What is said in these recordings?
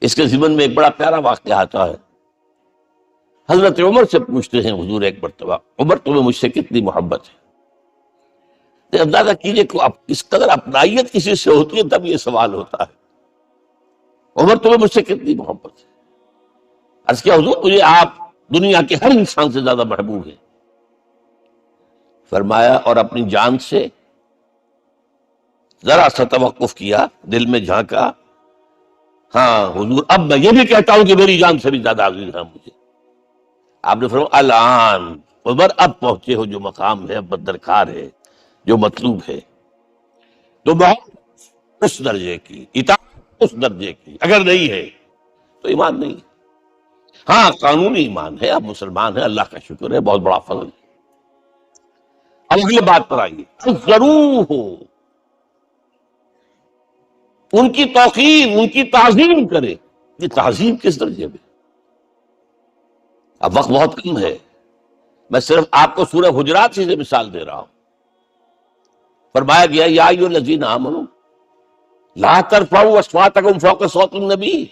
اس کے ضمن میں ایک بڑا پیارا واقعہ آتا ہے. حضرت عمر سے پوچھتے ہیں حضور ایک مرتبہ, عمر تمہیں مجھ سے کتنی محبت ہے؟ تو اندازہ کیجئے کہ کس قدر اپنائیت کسی سے ہوتی ہے تب یہ سوال ہوتا ہے. عمر تمہیں مجھ سے کتنی محبت ہے؟ عرض کیا حضور مجھے آپ دنیا کے ہر انسان سے زیادہ محبوب ہیں. فرمایا اور اپنی جان سے؟ ذرا سا توقف کیا, دل میں جھانکا, ہاں حضور اب میں یہ بھی کہتا ہوں کہ میری جان سے بھی زیادہ عزیز ہے مجھے. آپ نے فرمایا الان عمر اب پہنچے ہو جو مقام ہے, اب درکار ہے, جو مطلوب ہے. تو محبت اس درجے کی, اطاعت اس درجے کی اگر نہیں ہے تو ایمان نہیں. ہاں قانونی ایمان ہے, اب مسلمان ہے, اللہ کا شکر ہے, بہت بڑا فضل ہے. اب اگلی بات پر آئیے, ضرور ہو ان کی توقیر, ان کی تعظیم کرے. یہ تعظیم کس درجے میں؟ اب وقت بہت کم ہے, میں صرف آپ کو سورہ حجرات سے مثال دے رہا ہوں. فرمایا گیا یا ایھا الذین آمنوا لا ترفعوا اصواتکم فوق صوت النبی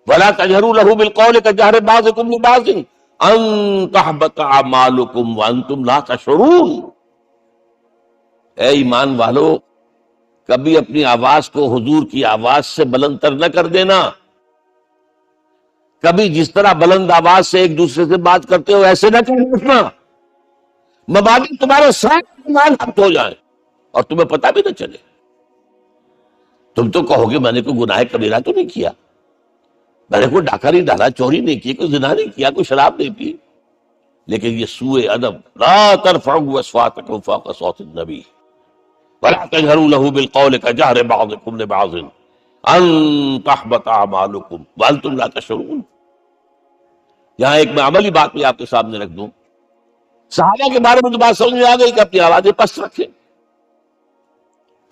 ولا تجہروا لہ بالقول کجہر بعضکم لبعض ان تحبط اعمالکم وانتم لا تشعرون. اے ایمان والو, کبھی اپنی آواز کو حضور کی آواز سے بلند تر نہ کر دینا. کبھی جس طرح بلند آواز سے ایک دوسرے سے بات کرتے ہو ایسے نہ کر اٹھنا, مبادی تمہارے ساتھ ایمان حق ہو جائے اور تمہیں پتہ بھی نہ چلے. تم تو کہو گے میں نے کوئی گناہ کبیرہ تو نہیں کیا, میں نے کوئی ڈاکہ نہیں ڈالا, چوری نہیں کی, کوئی زنا نہیں کیا, کوئی شراب نہیں پی, لیکن یہ سوء ادب, لا ترفعوا اصواتکم فوق صوت النبی ولا تجہروا لہ بالقول کجہر بعضکم لبعض ان تحبط اعمالکم وانتم لا تشعرون. یہاں ایک میں عملی بات بھی آپ کے سامنے رکھ دوں. صحابہ کے بارے میں تو بات سمجھ میں آ گئی کہ اپنی آوازیں پست رکھیں.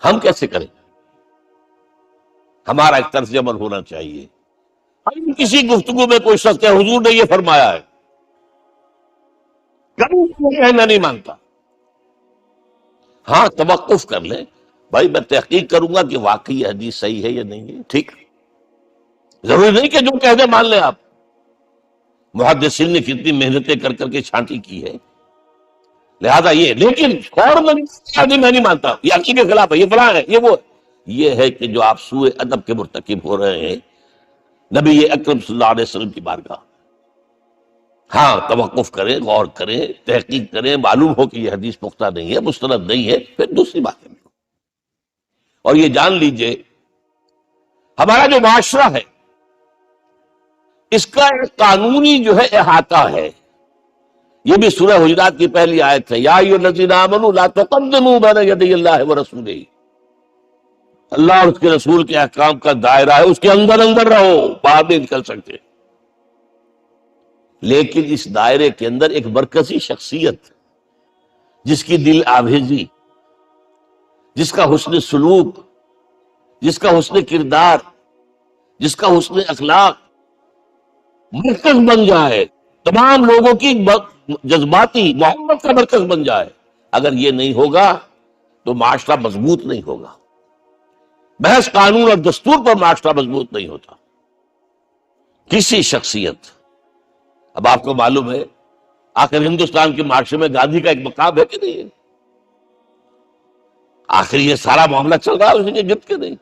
ہم کیسے کریں؟ ہمارا ایک طرز عمل ہونا چاہیے. ہم کسی گفتگو میں کوئی شخص کہ حضور نے یہ فرمایا ہے, کبھی میں نہیں مانتا. ہاں توقف کر لیں بھائی, میں تحقیق کروں گا کہ واقعی یہ حدیث صحیح ہے یا نہیں ہے. ٹھیک, ضروری نہیں کہ جو کہہ دیں مان لیں آپ. محدثین نے کتنی محنتیں کر کر کے چھانٹی کی ہے, لہذا یہ, لیکن فوراً میں نہیں مانتا, یہ عقیدے کے خلاف ہے, یہ فلاں ہے, یہ وہ. یہ ہے کہ جو آپ سوء ادب کے مرتکب ہو رہے ہیں نبی اکرم صلی اللہ علیہ وسلم کی بارگاہ. ہاں توقف کریں, غور کریں, تحقیق کریں, معلوم ہو کہ یہ حدیث پختہ نہیں ہے, مستند نہیں ہے, پھر دوسری بات ہے. اور یہ جان لیجئے ہمارا جو معاشرہ ہے اس کا ایک قانونی جو ہے احاطہ ہے. یہ بھی سورہ حجرات کی پہلی آیت ہے, یا ایھا الذین آمنوا لا تقدموا بین یدی اللہ ورسولہ. اللہ اور اس کے رسول کے احکام کا دائرہ ہے, اس کے اندر اندر رہو, باہر نہیں نکل سکتے. لیکن اس دائرے کے اندر ایک مرکزی شخصیت جس کی دل آویزی, جس کا حسن سلوک, جس کا حسن کردار, جس کا حسن اخلاق مرکز بن جائے, تمام لوگوں کی جذباتی محبت کا مرکز بن جائے, اگر یہ نہیں ہوگا تو معاشرہ مضبوط نہیں ہوگا. محض قانون اور دستور پر معاشرہ مضبوط نہیں ہوتا. کسی شخصیت, اب آپ کو معلوم ہے آخر ہندوستان کے معاشرے میں گاندھی کا ایک مقام ہے کہ نہیں ہے؟ آخر یہ سارا معاملہ چل رہا ہے اسی کے گرد کے نہیں؟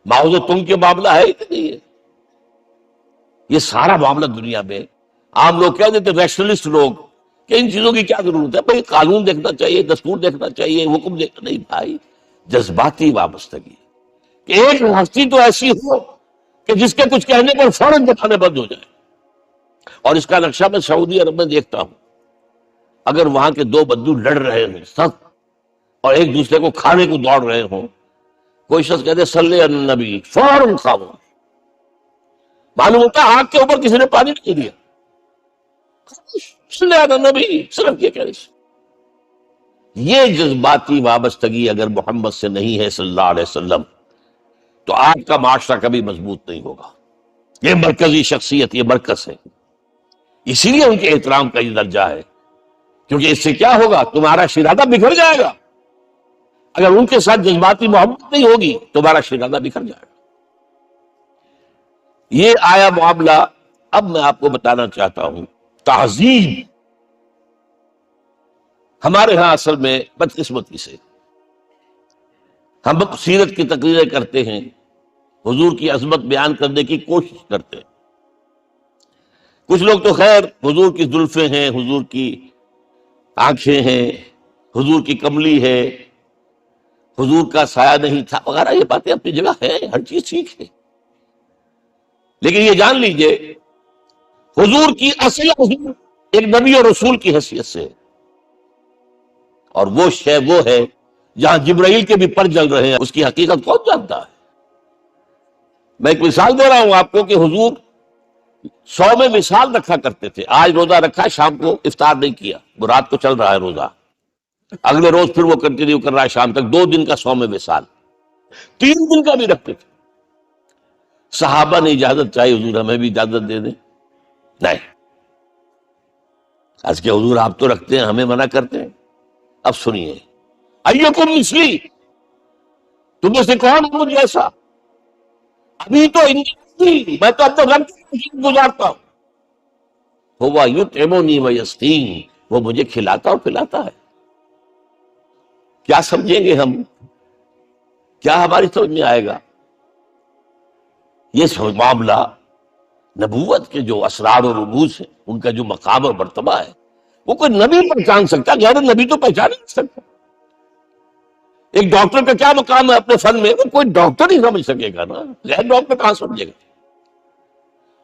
ماؤ زیدونگ کے معاملہ ہے کہ نہیں ہے؟ یہ سارا معاملہ دنیا میں عام لوگ کہہ دیتے, ریشنلسٹ لوگ, کہ ان چیزوں کی کیا ضرورت ہے بھائی, قانون دیکھنا چاہیے, دستور دیکھنا چاہیے, حکم دیکھنا. نہیں بھائی, جذباتی وابستگی کہ ایک ہستی تو ایسی ہو کہ جس کے کچھ کہنے پر فوراً دکھانے بند ہو جائے. اور اس کا نقشہ میں سعودی عرب میں دیکھتا ہوں, اگر وہاں کے دو بدو لڑ رہے ہوں سخت اور ایک دوسرے کو کھانے کو دوڑ رہے ہوں, کوئی شخص کہتے صلی علی النبی, فوراً خاموش. معلوم ہوتا ہے آگ کے اوپر کسی نے پانی نہیں دیا, صلی علی النبی صرف یہ کہہ رہے. یہ جذباتی وابستگی اگر محمد سے نہیں ہے صلی اللہ علیہ وسلم تو آپ کا معاشرہ کبھی مضبوط نہیں ہوگا. یہ مرکزی شخصیت, یہ مرکز ہے, اسی لیے ان کے احترام کا یہ درجہ ہے, کیونکہ اس سے کیا ہوگا, تمہارا شرادہ بکھر جائے گا. اگر ان کے ساتھ جذباتی محبت نہیں ہوگی تمہارا شرادہ بکھر جائے گا. یہ آیا معاملہ. اب میں آپ کو بتانا چاہتا ہوں تہذیب ہمارے ہاں اصل میں بدقسمتی سے ہم سیرت کی تقریریں کرتے ہیں، حضور کی عظمت بیان کرنے کی کوشش کرتے ہیں. کچھ لوگ تو خیر حضور کی زلفیں ہیں، حضور کی آنکھیں ہیں، حضور کی کملی ہے، حضور کا سایہ نہیں تھا وغیرہ، یہ باتیں اپنی جگہ ہیں، ہر چیز ٹھیک ہے. لیکن یہ جان لیجئے حضور کی اصل حضور ایک نبی اور رسول کی حیثیت سے، اور وہ شے وہ ہے جہاں جبرائیل کے بھی پر جل رہے ہیں، اس کی حقیقت کون جانتا ہے؟ میں ایک مثال دے رہا ہوں آپ کو کہ حضور 100 میں مثال رکھا کرتے تھے. آج روزہ رکھا، شام کو افطار نہیں کیا، وہ رات کو چل رہا ہے روزہ، اگلے روز پھر وہ کنٹینیو کر رہا ہے شام تک، 2 دن کا 100 میں مثال، 3 دن کا بھی رکھتے تھے. صحابہ نے اجازت چاہی حضور ہمیں بھی اجازت دے دیں، نہیں. آج کے حضور آپ تو رکھتے ہیں، ہمیں منع کرتے ہیں. اب سنیے، ایکم مثلی، تم میں سے کون ہے مجھ جیسا؟ ابھی تو میں تو اپنے رب کی گزارتا ہوں. ہوا یطعمنی ویسقین، وہ مجھے کھلاتا اور پلاتا ہے. کیا سمجھیں گے ہم؟ کیا ہماری سمجھ میں آئے گا؟ یہ معاملہ نبوت کے جو اسرار اور رموز ہیں، ان کا جو مقام اور مرتبہ ہے، وہ کوئی نبی پہچان سکتا، غیر نبی تو پہچان نہیں سکتا. ایک ڈاکٹر کا کیا مقام ہے اپنے فن میں، وہ کوئی ڈاکٹر ہی سمجھ سکے گا نا، غیر ڈاکٹر کہاں سمجھے گا؟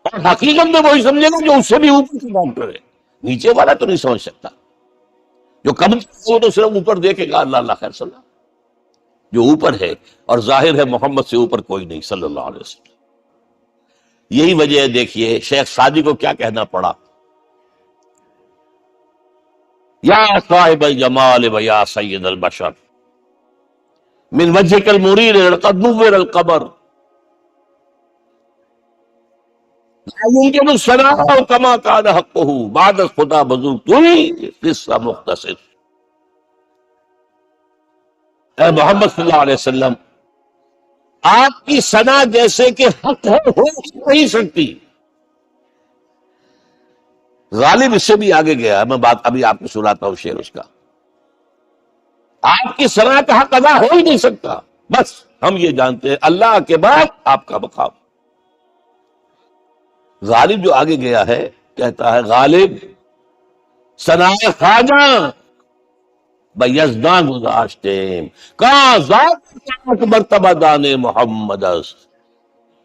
اور حقیقت میں وہی سمجھے گا جو اس سے بھی اوپر کا ڈاکٹر ہے. نیچے والا تو نہیں سمجھ سکتا. جو کم وہ تو صرف اوپر دیکھے گا، اللہ اللہ خیر صلی اللہ. جو اوپر ہے اور ظاہر ہے محمد سے اوپر کوئی نہیں صلی اللہ علیہ وسلم. یہی وجہ ہے، دیکھیے شیخ سعدی کو کیا کہنا پڑا، یا صاحب الجمال و یا سید البشر من وجهك المرير قد نور القمر لا يمكن الثناء كما كان حقه بعد خدا بزرگ قصہ مختصر. اے محمد صلی اللہ علیہ وسلم، آپ کی ثنا جیسے کہ حق ہے ہو نہیں سکتی. غالب اس سے بھی آگے گیا، میں بات ابھی آپ کو سناتا ہوں شعر اس کا. آپ کی ثنا کا حق ادا ہو ہی نہیں سکتا. بس ہم یہ جانتے ہیں اللہ کے بعد آپ کا مقام. غالب جو آگے گیا ہے کہتا ہے، غالب ثنا خواجہ بیزداں گزاشتے کہاں ذات مرتبہ دان محمد است.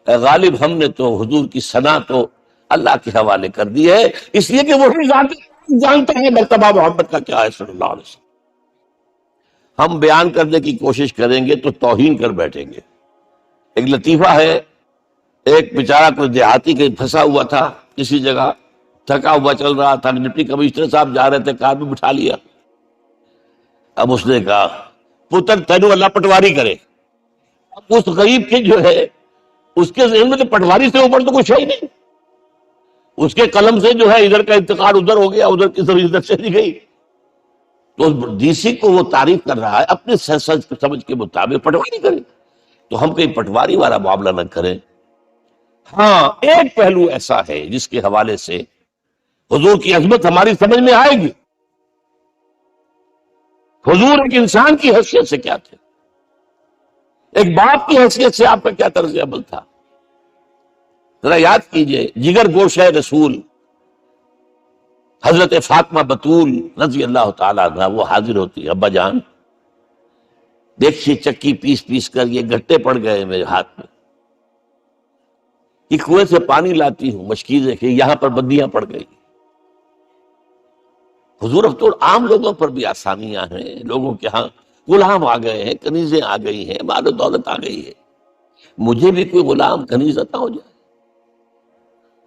اے غالب، ہم نے تو حضور کی ثنا تو اللہ کے حوالے کر دی ہے، اس لیے کہ وہی ذات جانتا ہے مرتبہ محمد کا کیا ہے صلی اللہ علیہ وسلم. ہم بیان کرنے کی کوشش کریں گے تو توہین کر بیٹھیں گے. ایک لطیفہ ہے، ایک بیچارہ کوئی دیہاتی کہیں پھنسا ہوا تھا کسی جگہ، تھکا ہوا چل رہا تھا، ڈپٹی کمشنر صاحب جا رہے تھے، کار میں بٹھا لیا. اب اس نے کہا، پتر تینو اللہ پٹواری کرے. اب اس غریب کے جو ہے اس کے ذہن میں تو پٹواری سے اوپر تو کچھ ہے ہی نہیں. اس کے قلم سے جو ہے ادھر کا انتقال ادھر ہو گیا، ادھر کی زمین ادھر چلی گئی. تو ڈی سی کو وہ تعریف کر رہا ہے اپنے سمجھ کے مطابق، پٹواری کرے. تو ہم کہیں پٹواری والا معاملہ نہ کریں. ہاں ایک پہلو ایسا ہے جس کے حوالے سے حضور کی عظمت ہماری سمجھ میں آئے گی. حضور ایک انسان کی حیثیت سے کیا تھے، ایک باپ کی حیثیت سے آپ کا کیا طرز عمل تھا. ذرا یاد کیجئے، جگر گوشہ رسول حضرت فاطمہ بطول رضی اللہ تعالیٰ عنہ وہ حاضر ہوتی، ابا جان دیکھیے چکی پیس پیس کر یہ گھٹے پڑ گئے میرے ہاتھ میں، یہ کنویں سے پانی لاتی ہوں، مشکیزیں کہ یہاں پر بندیاں پڑ گئی. حضور اب تو عام لوگوں پر بھی آسانیاں ہیں، لوگوں کے ہاں غلام آ گئے ہیں، کنیزیں آ گئی ہیں، مال و دولت آ گئی ہے. مجھے بھی کوئی غلام کنیز عطا ہو جائے.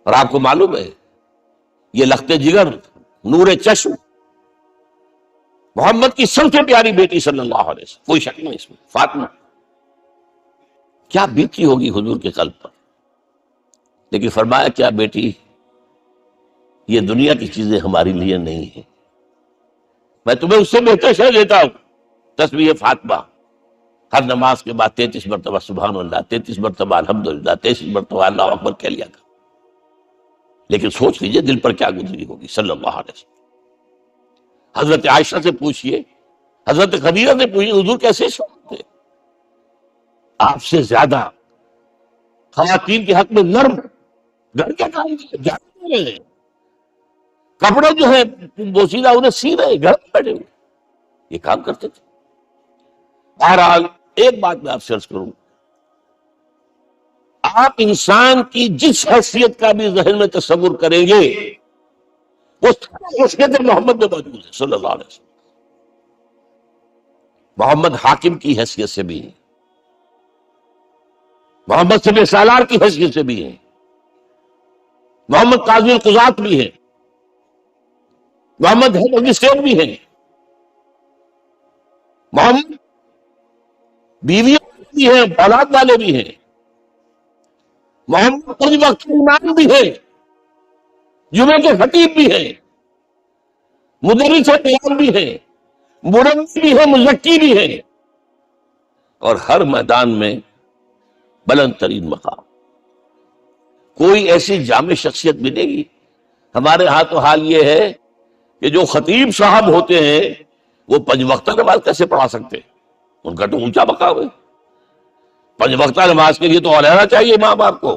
اور آپ کو معلوم ہے یہ لخت جگر نور چشم محمد کی سب سے پیاری بیٹی صلی اللہ علیہ وسلم، کوئی شک نہیں اس میں، فاطمہ کیا بیتی ہوگی حضور کے قلب پر. لیکن فرمایا، کیا بیٹی یہ دنیا کی چیزیں ہماری لیے نہیں ہیں، میں تمہیں اس سے بہتر شے دیتا ہوں، تسبیح فاطمہ. ہر نماز کے بعد 33 مرتبہ سبحان اللہ، 33 مرتبہ الحمدللہ، 33 مرتبہ اللہ اکبر کہہ لیا کرو. لیکن سوچ لیجئے دل پر کیا گزری ہوگی صلی اللہ علیہ وسلم. حضرت عائشہ سے پوچھئے، حضرت خدیجہ سے پوچھئے حضور کیسے سوتے؟ آپ سے زیادہ خواتین کے حق میں نرم. گھر کیا کام جاتے ہیں، کپڑے جو ہے بوسیدہ انہیں سی رہے، گھر میں بیٹھے ہوئے یہ کام کرتے تھے. بہرحال ایک بات میں آپ سے عرض کروں، آپ انسان کی جس حیثیت کا بھی ذہن میں تصور کریں گے وہ حیثیت محمد میں موجود ہے صلی اللہ علیہ وسلم. محمد حاکم کی حیثیت سے بھی ہے، محمد سب سالار کی حیثیت سے بھی ہے، محمد قاضی القضات بھی ہے، محمد مجسٹریٹ بھی ہے، محمد بیویاں بھی ہیں، اولاد والے بھی ہیں، محمد پنج وقت امام بھی ہے، جمعے کے خطیب بھی ہیں، مدرس قیام بھی ہیں، مربی بھی ہے، مزکی بھی ہے، اور ہر میدان میں بلند ترین مقام. کوئی ایسی جامع شخصیت ملے گی؟ ہمارے ہاں تو حال یہ ہے کہ جو خطیب صاحب ہوتے ہیں وہ 5 وقتہ نماز کیسے پڑھا سکتے؟ ان کا تو اونچا مقام ہے. 5 وقتہ نماز کے لیے تو علیحدہ چاہیے امام آپ کو،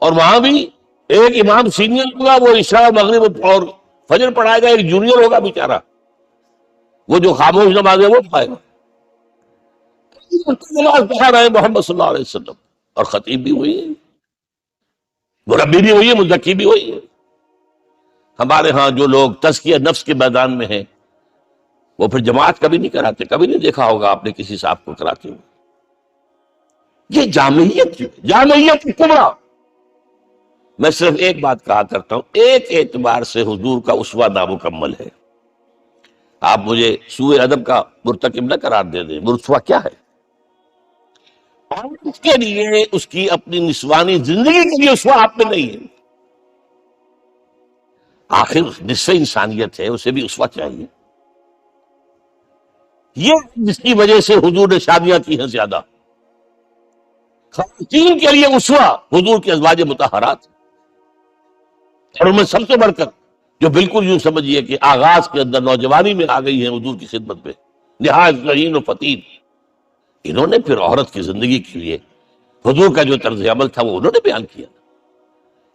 اور وہاں بھی ایک امام سینئر ہوگا وہ عشاء مغرب اور فجر پڑھائے گا، ایک جونیئر ہوگا بیچارہ وہ جو خاموش نماز ہے وہ پڑھائے گا. نماز پڑھا رہے محمد صلی اللہ علیہ وسلم، اور خطیب بھی وہی ہے، مربی بھی وہی ہے، مزکی بھی وہی ہے. ہمارے ہاں جو لوگ تزکیہ نفس کے میدان میں ہیں وہ پھر جماعت کبھی نہیں کراتے، کبھی نہیں دیکھا ہوگا آپ نے کسی صاحب کو کراتے ہوئے. یہ جامعیت کیوں؟ جامعیت کبریٰ. میں صرف ایک بات کہا کرتا ہوں، ایک اعتبار سے حضور کا اسوہ نامکمل ہے. آپ مجھے سوء ادب کا مرتکب نہ قرار دے دیں. اسوہ کیا ہے؟ اور اس کے لیے اس کی اپنی نسوانی زندگی کے لیے اسوہ آپ میں نہیں ہے. آخر نصف انسانیت ہے، اسے بھی اسوہ چاہیے. یہ جس کی وجہ سے حضور نے شادیاں کی ہیں زیادہ. خواتین کے لیے اسوہ حضور کے ازواج مطہرات، اور ان میں سب سے بڑھ کر جو بالکل یوں سمجھیے کہ آغاز کے اندر نوجوانی میں آ گئی ہیں حضور کی خدمت میں، نہایت ذہین و فتین. انہوں نے پھر عورت کی زندگی کے لیے حضور کا جو طرز عمل تھا وہ انہوں نے بیان کیا.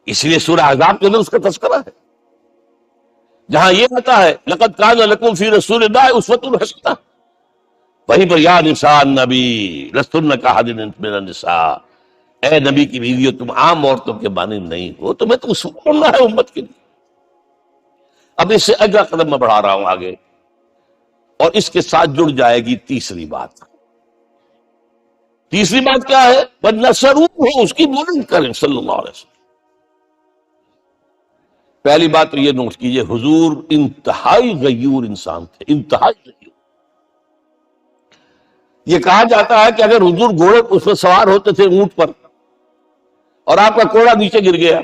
اس لیے سورہ احزاب کے اندر اس کا تذکرہ ہے، جہاں یہ آتا ہے لقد کان لکم فی رسول اللہ اسوۃ حسنہ، وہیں پر یا نساء النبی لستن کاحد من النساء، اے نبی کی بیویوں تم عام عورتوں کے مانند نہیں ہو، تمہیں تو اسوہ بننا ہے امت کے لیے. اب اس سے اگلا قدم میں بڑھا رہا ہوں آگے، اور اس کے ساتھ جڑ جائے گی تیسری بات. تیسری بات کیا ہے؟ وَنَصَرُوهُ، اس کی مدد کریں صلی اللہ علیہ وسلم. پہلی بات تو یہ نوٹ کیجئے، حضور انتہائی غیور انسان تھے، انتہائی غیور. یہ کہا جاتا ہے کہ اگر حضور گھوڑے اس پر سوار ہوتے تھے اونٹ پر، اور آپ کا کوڑا نیچے گر گیا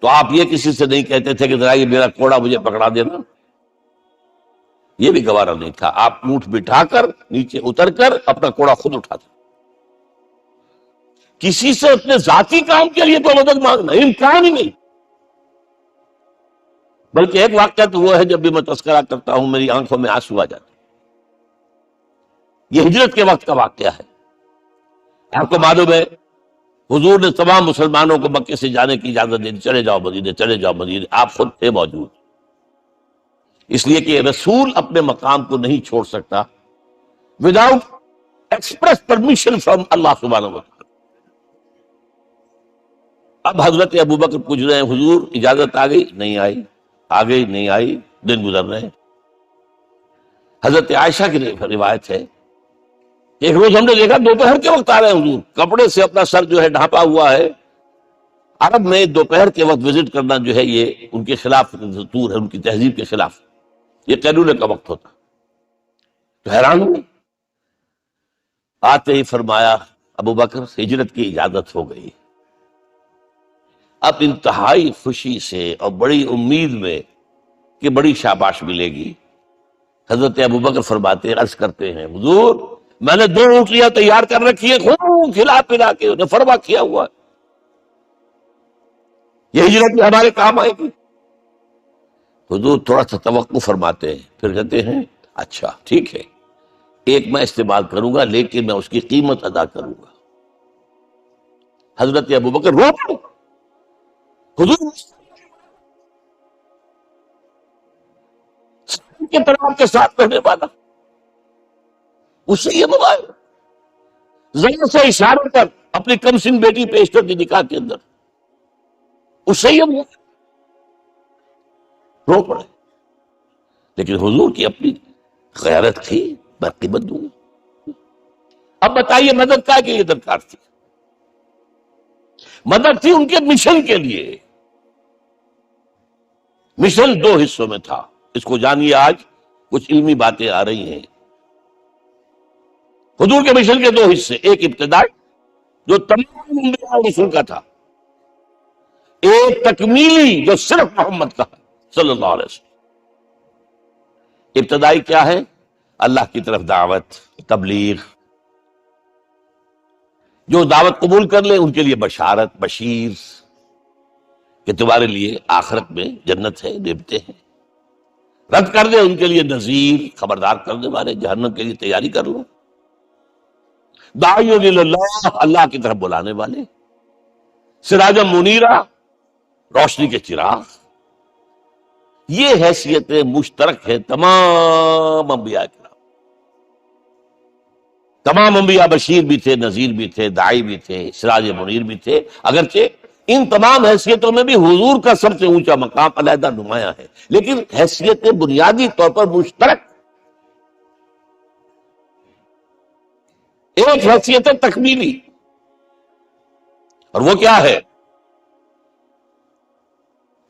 تو آپ یہ کسی سے نہیں کہتے تھے کہ ذرا یہ میرا کوڑا مجھے پکڑا دینا. یہ بھی گوارا نہیں تھا. آپ اونٹ بٹھا کر نیچے اتر کر اپنا کوڑا خود اٹھاتے. کسی سے اپنے ذاتی کام کے لیے تو مدد مانگنا امکان ہی نہیں. بلکہ ایک واقعہ تو وہ ہے جب بھی میں تذکرہ کرتا ہوں میری آنکھوں میں آنسو آ جاتے. یہ ہجرت کے وقت کا واقعہ ہے. آپ کو معلوم ہے حضور نے تمام مسلمانوں کو مکے سے جانے کی اجازت دے دی، چلے جاؤ مدینے، چلے جاؤ مدینے. آپ خود تھے موجود، اس لیے کہ رسول اپنے مقام کو نہیں چھوڑ سکتا وداؤٹ ایکسپریس پرمیشن فرام اللہ سبحانہ و تعالی. اب حضرت ابوبکر پوچھ رہے ہیں حضور اجازت آ گئی؟ نہیں آئی. آ گئی؟ نہیں آئی. دن گزر رہے ہیں. حضرت عائشہ کی روایت ہے ایک روز ہم نے دیکھا دوپہر کے وقت آ رہے ہیں حضور، کپڑے سے اپنا سر جو ہے ڈھانپا ہوا ہے. عرب میں دوپہر کے وقت وزٹ کرنا جو ہے یہ ان کے خلاف دستور ہے، ان کی تہذیب کے خلاف. یہ قیلولے کا وقت ہوتا. تو حیران ہوئے. آتے ہی فرمایا ابوبکر ہجرت کی اجازت ہو گئی. اب انتہائی خوشی سے اور بڑی امید میں کہ بڑی شاباش ملے گی حضرت ابوبکر فرماتے ہیں، عرض کرتے ہیں حضور میں نے 2 اونٹنیاں تیار کر رکھی ہیں، خوب کھلا پلا کے انہیں فرما کیا ہوا ہے، یہ ہجرت میں ہمارے کام آئے گی۔ حضور تھوڑا سا توقع فرماتے ہیں، پھر کہتے ہیں اچھا ٹھیک ہے، ایک میں استعمال کروں گا لیکن میں اس کی قیمت ادا کروں گا۔ حضرت ابوبکر رو پڑے، حضور کے طرح کے ساتھ رہنے والا، اس سے یہ موبائل ذرا سے اشارے پر اپنی کم سن بیٹی پیش کر دی نکاح کے اندر، اس سے یہ رو پڑے، لیکن حضور کی اپنی غیرت تھی، میں قیمت دوں گا۔ اب بتائیے مدد کا کہ یہ درکار تھی؟ مدد تھی ان کے مشن کے لیے۔ مشن 2 حصوں میں تھا، اس کو جانیے، آج کچھ علمی باتیں آ رہی ہیں۔ حضور کے مشن کے 2 حصے، ایک ابتدائی جو تمام انبیاء اور رسول کا تھا، ایک تکمیلی جو صرف محمد کا ہے صلی اللہ علیہ وسلم۔ ابتدائی کیا ہے؟ اللہ کی طرف دعوت، تبلیغ، جو دعوت قبول کر لے ان کے لیے بشارت، بشیر کہ تمہارے لیے آخرت میں جنت ہے، نعمتیں ہیں، رد کر دے ان کے لیے نذیر، خبردار کرنے والے، جہنم کے لیے تیاری کر لو، داعی اللہ، اللہ کی طرف بلانے والے، سراجا منیرہ، روشنی کے چراغ۔ یہ حیثیتیں مشترک ہے تمام انبیاء کرام۔ تمام انبیاء بشیر بھی تھے، نذیر بھی تھے، داعی بھی تھے، سراج منیر بھی تھے، اگرچہ ان تمام حیثیتوں میں بھی حضور کا سب سے اونچا مقام علیحدہ نمایاں ہے، لیکن حیثیتیں بنیادی طور پر مشترک۔ ایک حیثیت تکمیلی، اور وہ کیا ہے؟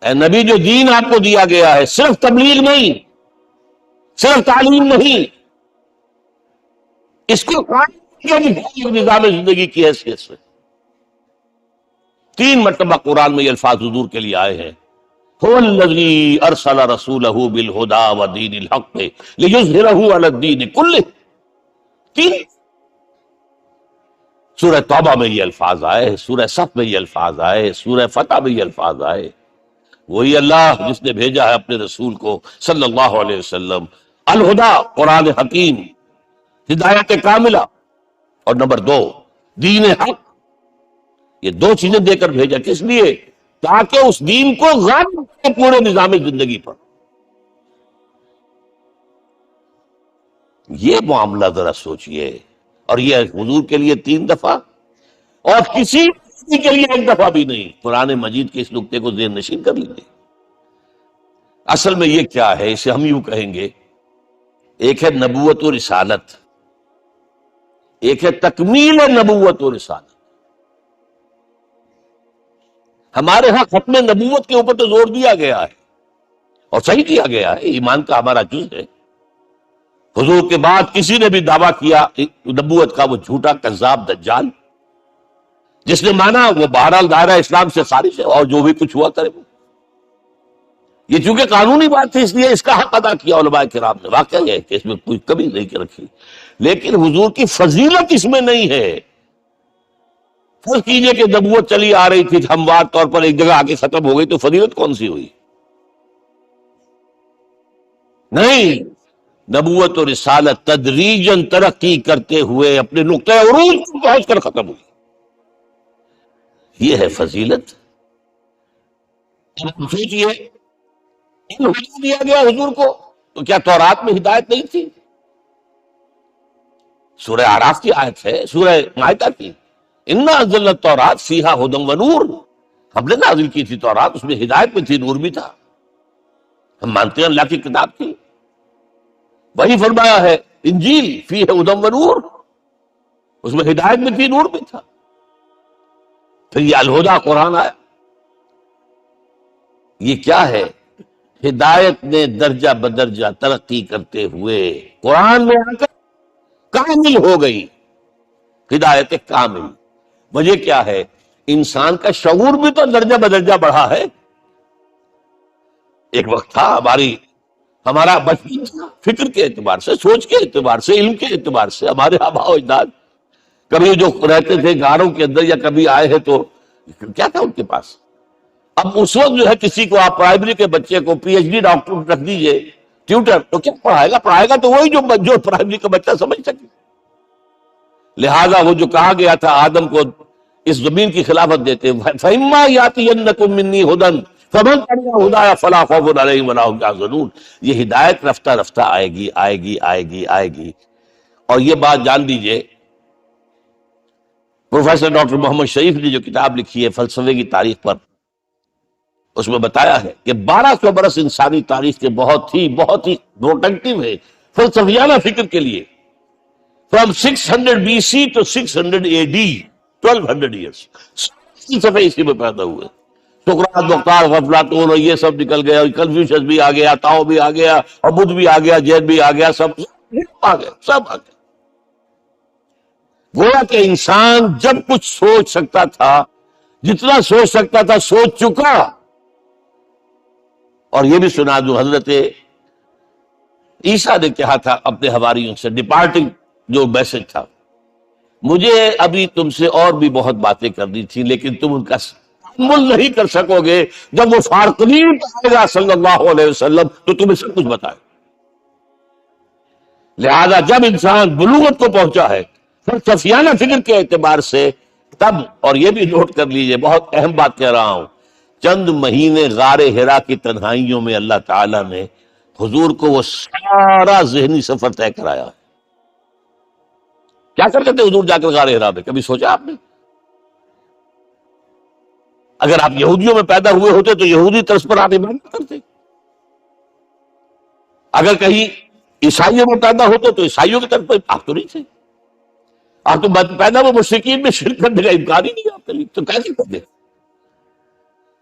اے نبی، جو دین آپ کو دیا گیا ہے صرف تبلیغ نہیں، صرف تعلیم نہیں، اس کو نظام زندگی کی حیثیت سے 3 مرتبہ قرآن میں یہ الفاظ حضور کے لیے آئے ہیں، هو الذی ارسل رسولہ بالہدی ودین الحق لیظہرہ علی الدین کلہ۔ 3 سورہ توبہ میں یہ الفاظ آئے، سورہ صف میں یہ الفاظ آئے، سورہ فتح میں یہ الفاظ آئے۔ وہی اللہ جس نے بھیجا ہے اپنے رسول کو صلی اللہ علیہ وسلم، الہدا قرآن حکیم، ہدایت کاملہ، اور نمبر 2 دین حق۔ یہ 2 چیزیں دے کر بھیجا، کس لیے؟ تاکہ اس دین کو غالب کرے پورے نظام زندگی پر۔ یہ معاملہ ذرا سوچئے، اور یہ حضور کے لیے 3 دفعہ، اور کسی کے لیے 1 دفعہ بھی نہیں۔ قرآن مجید کے اس نقطے کو ذہن نشین کر لیجیے۔ اصل میں یہ کیا ہے؟ اسے ہم یوں کہیں گے، ایک ہے نبوت و رسالت، ایک ہے تکمیل نبوت و رسالت۔ ہمارے ہاں ختم نبوت کے اوپر تو زور دیا گیا ہے، اور صحیح کیا گیا ہے، ایمان کا ہمارا جز ہے۔ حضور کے بعد کسی نے بھی دعویٰ کیا نبوت کا، وہ جھوٹا کذاب دجال، جس نے مانا وہ بہرحال دائرہ اسلام سے خارج ہے، اور جو بھی کچھ ہوا کرے وہ۔ یہ چونکہ قانونی بات تھی، اس لیے اس کا حق ادا کیا علماء کرام نے، واقعہ یہ ہے کہ اس میں کوئی کمی نہیں کی رکھی، لیکن حضور کی فضیلت اس میں نہیں ہے۔ فرض کیجئے کہ نبوت چلی آ رہی تھی ہموار طور پر، ایک جگہ آ کے ختم ہو گئی، تو فضیلت کون سی ہوئی؟ نہیں، نبوت و رسالت تدریجاً ترقی کرتے ہوئے اپنے نقطۂ عروج پر پہنچ کر ختم ہوئی، یہ ہے فضیلت۔ اب سوچئے، حکم دیا گیا حضور کو، تو کیا تورات میں ہدایت نہیں تھی؟ سورہ اعراف کی آیت ہے، سورہ مائدہ کی، انا انزلنا التوراۃ فیہا ھدی ونور، ہم نے نازل کی تھی تورات، اس میں ہدایت بھی تھی، نور بھی تھا۔ ہم مانتے ہیں اللہ کی کتاب کی۔ وہی فرمایا ہے انجیل فیہ ھدی ونور، اس میں ہدایت بھی تھی، نور بھی تھا۔ پھر یہ الہدا قرآن آیا، یہ کیا ہے؟ ہدایت نے درجہ بدرجہ ترقی کرتے ہوئے قرآن میں آ کر کامل ہو گئی، ہدایت کامل۔ وجہ کیا ہے؟ انسان کا شعور بھی تو درجہ بدرجہ بڑھا ہے۔ ایک وقت تھا ہماری ہمارا بچپن تھا، فکر کے اعتبار سے، سوچ کے اعتبار سے، علم کے اعتبار سے ہمارے آباء و اجداد کبھی جو رہتے تھے غاروں کے اندر یا کبھی آئے ہیں تو کیا تھا ان کے پاس؟ اب اس وقت جو ہے کسی کو آپ پرائمری کے بچے کو پی ایچ ڈی ڈاکٹر رکھ دیجئے ٹیوٹر، تو کیا پڑھائے گا؟ پڑھائے گا تو وہی جو پرائمری کا بچہ سمجھ سکے۔ لہذا وہ جو کہا گیا تھا آدم کو اس زمین کی خلافت دیتے، فَإِمَّا يَأْتِيَنَّكُم مِّنِّي هُدًى فَمَن تَبِعَ هُدَايَ فَلَا خَوْفٌ عَلَيْهِمْ وَلَا هُمْ يَحْزَنُونَ۔ یہ ہدایت رفتہ رفتہ آئے گی آئے گی آئے گی آئے گی۔ اور یہ بات جان لیجئے، پروفیسر ڈاکٹر محمد شریف نے جو کتاب لکھی ہے فلسفے کی تاریخ پر، اس میں بتایا ہے کہ 1200 برس انسانی تاریخ کے بہت ہی پروڈکٹیو ہے فلسفیانہ فکر کے لیے۔ From 600 BC to 600 AD 1200 years فلسفے اسی میں پیدا ہوئے۔ سقراط، وقار، افلاطون اور یہ سب نکل گئے، اور کنفیوشس بھی آ گیا، تاؤ بھی آ گیا، اور بدھ بھی آ گیا، جین بھی آ گیا، سب آ گئے، سب آ گئے۔ گویا کہ انسان جب کچھ سوچ سکتا تھا، جتنا سوچ سکتا تھا سوچ چکا۔ اور یہ بھی سنا دوں، حضرت عیسیٰ نے کہا تھا اپنے حواریوں سے، ڈپارٹنگ جو میسج تھا، مجھے ابھی تم سے اور بھی بہت باتیں کرنی تھی لیکن تم ان کا تحمل نہیں کر سکو گے، جب وہ فارقین آئے گا صلی اللہ علیہ وسلم تو تمہیں سب کچھ بتائے۔ لہذا جب انسان بلوغت کو پہنچا ہے فلسفیانہ فکر کے اعتبار سے، تب، اور یہ بھی نوٹ کر لیجئے، بہت اہم بات کہہ رہا ہوں، چند مہینے غار حرا کی تنہائیوں میں اللہ تعالیٰ نے حضور کو وہ سارا ذہنی سفر طے کرایا۔ کیا کرتے تھے حضور جا کر غار حرا میں؟ کبھی سوچا آپ نے؟ اگر آپ یہودیوں میں پیدا ہوئے ہوتے تو یہودی طرز پر آپ عبادت کرتے، اگر کہیں عیسائیوں میں پیدا ہوتے تو عیسائیوں کی طرف پر آپ تو نہیں تھے، آپ تو پیدا وہ مشرکین میں شرک کرنے کا امکان ہی نہیں آپ کے لیے، تو کیسے کرتے؟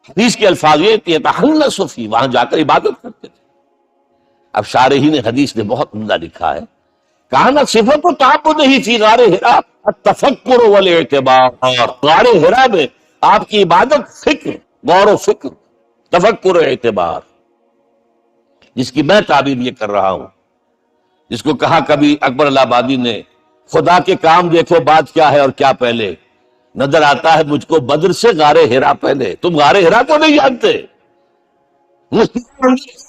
حدیث کے الفاظ یہ تحنس فی، وہاں جا کر عبادت کرتے تھے۔ اب شارحین حدیث نے بہت عمدہ لکھا ہے، کہنا صفت و تعبد ہی فی غار حرا التفکر والاعتبار، غار حرا میں آپ کی عبادت فکر، غور و فکر، تفکر و اعتبار، جس کی میں تعبیر یہ کر رہا ہوں، جس کو کہا کبھی اکبر الہ آبادی نے، خدا کے کام دیکھو بات کیا ہے اور کیا پہلے، نظر آتا ہے مجھ کو بدر سے غار حرا پہلے۔ تم غار حرا کو نہیں جانتے؟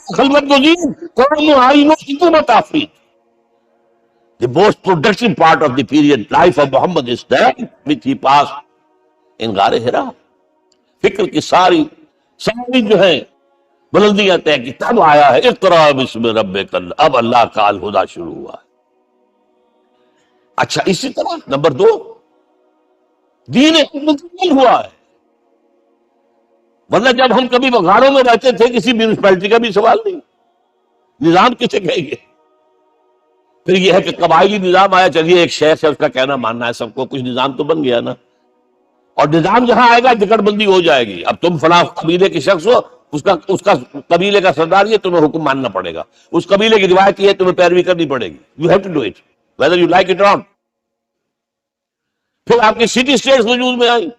خلوت گزین قوم آئینوں کی حکومت آفرید۔ The most productive part of the period life of Muhammad is that which he passed in غار حرا۔ فکر کی ساری جو ہے بلندیاں طے کی، تب آیا ہے اقرا بسم ربک، اب اللہ کا الہدیٰ شروع ہوا ہے۔ اچھا، اسی طرح نمبر 2، دین مکمل ہوا ہے۔ ورنہ جب ہم کبھی غاروں میں رہتے تھے کسی میونسپلٹی کا بھی سوال نہیں، نظام کسے کہیں گے؟ پھر یہ ہے کہ قبائلی نظام آیا، چلیے ایک شیخ ہے اس کا کہنا ماننا ہے سب کو، کچھ نظام تو بن گیا نا۔ اور نظام جہاں آئے گا جکڑ بندی ہو جائے گی، اب تم فلاں قبیلے کے شخص ہو، اس کا قبیلے کا سردار یہ، تمہیں حکم ماننا پڑے گا، اس قبیلے کی روایت یہ ہے، تمہیں پیروی کرنی پڑے گی، you have to do it whether you like it or not۔ پھر آپ کی سٹی اسٹیٹس وجود میں آئی،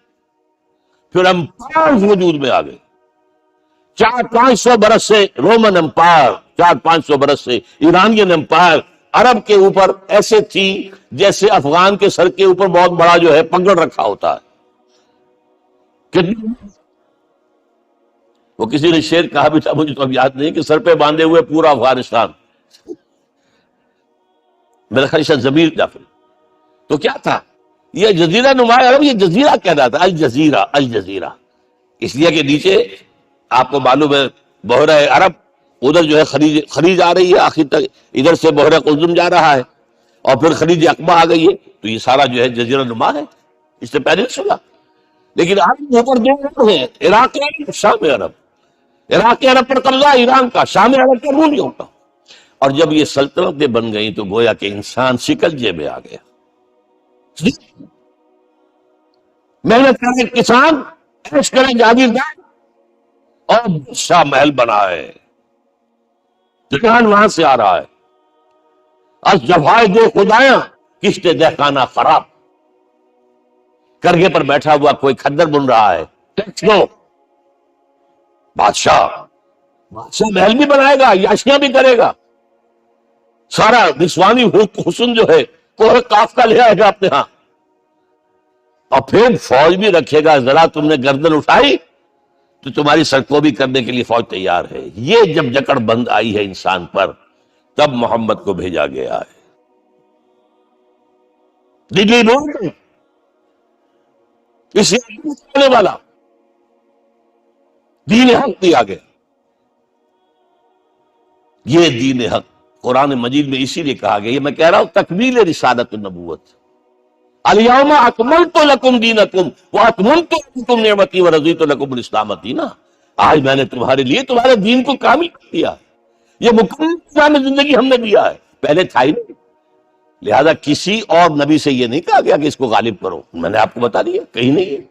پھر امپائرز وجود میں آ گئے۔ 400-500 برس سے رومن امپائر، 400-500 برس سے ایرانین امپائر عرب کے اوپر ایسے تھی جیسے افغان کے سر کے اوپر بہت بڑا جو ہے پگڑ رکھا ہوتا ہے۔ وہ کسی نے شعر کہا بھی تھا، مجھے تو اب یاد نہیں، کہ سر پہ باندھے ہوئے پورا افغانستان، میرا خیال ہے ضمیر جعفری۔ تو کیا تھا یہ جزیرہ نما عرب؟ یہ جزیرہ کہتا تھا، الجزیرہ، الجزیرہ، اس لیے کہ نیچے آپ کو معلوم ہے بحیرہ عرب، ادھر جو ہے خلیج آ رہی ہے آخر تک، ادھر سے بحیرہ قلزم جا رہا ہے، اور پھر خلیج عقبہ آ گئی ہے، تو یہ سارا جو ہے جزیرہ نما ہے، اس سے پیننسولا۔ لیکن آپ اوپر 2 ہیں، عراق عرب، شام عرب۔ عراق عرب پر قبضہ ایران کا، شام عرب پر رومیوں کا۔ اور جب یہ سلطنتیں بن گئیں تو گویا کہ انسان شکنجے میں آ گیا۔ محنت کرے کسان، عیش کرے جاگیردار، اور بادشاہ محل بنا ہے، دکان وہاں سے آ رہا ہے۔ از جفائے دے خدایاں کشتے دہقانہ خراب، کرگے پر بیٹھا ہوا کوئی کھدر بن رہا ہے، ٹیکس دو۔ بادشاہ بادشاہ محل بھی بنائے گا، عیاشیاں بھی کرے گا، سارا نسوانی حسن جو ہے کوہ کاف کا لے آئے گا اپنے ہاں، اور پھر فوج بھی رکھے گا، ذرا تم نے گردن اٹھائی تو تمہاری سرکوبی کرنے کے لیے فوج تیار ہے۔ یہ جب جکڑ بند آئی ہے انسان پر، تب محمد کو بھیجا گیا ہے۔ دلی بول اس لیے والا دین حق دیا گیا، یہ دین حق قرآن مجید میں اسی لیے کہا گیا، یہ میں کہہ رہا ہوں تکمیل رسالت النبوت۔ الیوم اکملت لکم دینکم واتممت علیکم نعمتی ورضیت لکم الاسلام دینا، آج میں نے تمہارے لیے تمہارے دین کو کامل کر دیا، یہ مکمل نظام زندگی ہم نے دیا ہے، پہلے تھا ہی نہیں۔ لہذا کسی اور نبی سے یہ نہیں کہا گیا کہ اس کو غالب کرو، میں نے آپ کو بتا دیا کہیں نہیں ہے،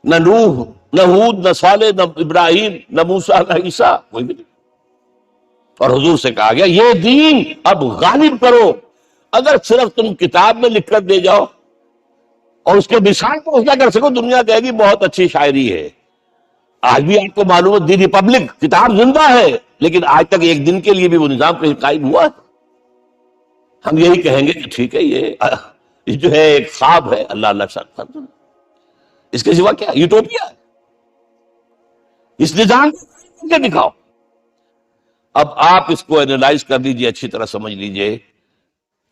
نہ نوح نہ ہود نہ صالح نہ ابراہیم نہ موسیٰ نہ عیسیٰ، کوئی بھی نہیں۔ اور حضور سے کہا گیا یہ دین اب غالب کرو، اگر صرف تم کتاب میں لکھ کر دے جاؤ اور اس کے مثال کو اس نہ کر سکو، دنیا کہے گی بہت اچھی شاعری ہے۔ آج بھی آپ کو معلوم ہے دی ریپبلک کتاب زندہ ہے، لیکن آج تک ایک دن کے لیے بھی وہ نظام کہیں قائم ہوا ہے؟ ہم یہی کہیں گے کہ ٹھیک ہے، یہ جو ہے ایک خواب ہے، اللہ اللہ ساتھ، اس کے سوا کیا یوٹوپیا ہے؟ اس نظام کو دکھاؤ۔ اب آپ اس کو اینالائز کر لیجئے، اچھی طرح سمجھ لیجئے۔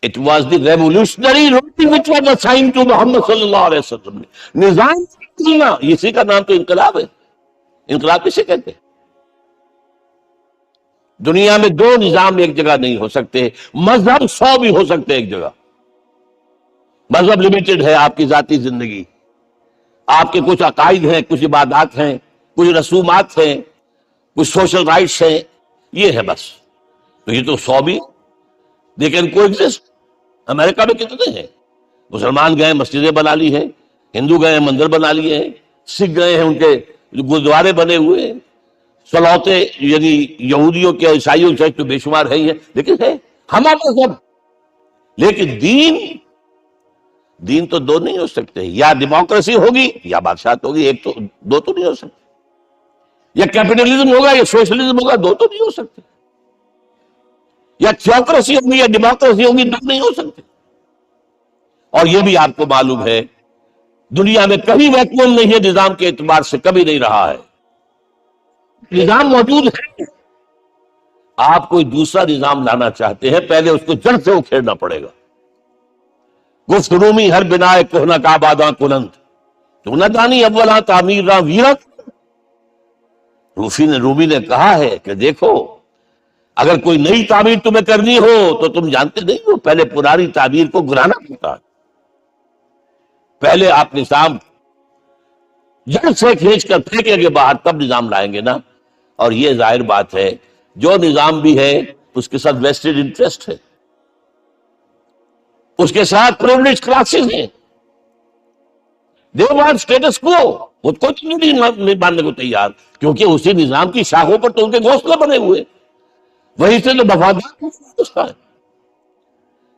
It was the revolutionary ruling which was assigned to محمد صلی اللہ علیہ وسلم۔ نظام چلنا، اسی کا نام تو انقلاب ہے۔ انقلاب کسے کہتے ہیں؟ دنیا میں دو نظام ایک جگہ نہیں ہو سکتے، مذہب 100 بھی ہو سکتے ایک جگہ۔ مذہب لمیٹڈ ہے، آپ کی ذاتی زندگی، آپ کے کچھ عقائد ہیں، کچھ عبادات ہیں، کچھ رسومات ہیں، کچھ سوشل رائٹس ہیں، یہ ہے بس۔ تو یہ تو 100 بھی they can coexist۔ امریکہ میں کتنے ہیں؟ مسلمان گئے مسجدیں بنا لی ہیں، ہندو گئے مندر بنا لیے ہیں، سکھ گئے ہیں ان کے گردوارے بنے ہوئے ہیں، سلوتے یعنی یہودیوں کے عیسائیوں سے تو بے شمار ہے ہی ہے، لیکن ہے ہمارا سب۔ لیکن دین تو دو نہیں ہو سکتے، یا ڈیموکریسی ہوگی یا بادشاہت ہوگی، ایک تو دو تو نہیں ہو سکتے، یا کیپٹلزم ہوگا یا سوشلزم ہوگا، دو تو نہیں ہو سکتے، یا تھیوکریسی ہوگی یا ڈیموکریسی ہوگی، دو نہیں ہو سکتے۔ اور یہ بھی آپ کو معلوم ہے دنیا میں کہیں ویکیوم نہیں ہے، نظام کے اعتبار سے کبھی نہیں رہا ہے، نظام موجود ہے۔ آپ کوئی دوسرا نظام لانا چاہتے ہیں، پہلے اس کو جڑ سے اکھیڑنا پڑے گا۔ گفت رومی ہر بنائے کوہنا کا آباداں کنند، تو نہ دانی اولا تعمیر راں ویرت۔ رومی نے کہا ہے کہ دیکھو اگر کوئی نئی تعمیر تمہیں کرنی ہو تو تم جانتے نہیں ہو پہلے پرانی تعمیر کو گرانا پڑتا ہے، پہلے آپ نظام جڑ سے کھینچ کر پھینکیں گے باہر، تب نظام لائیں گے نا۔ اور یہ ظاہر بات ہے جو نظام بھی ہے اس کے ساتھ ویسٹڈ انٹرسٹ ہے، اس کے ساتھ پریولیج کلاسز ہیں، دے وانٹ اسٹیٹس کو، وہ کچھ نہیں ماننے کو تیار، کیونکہ اسی نظام کی شاخوں پر تو ان کے گھونسلے بنے ہوئے، وہی سے تو مفادات ہے۔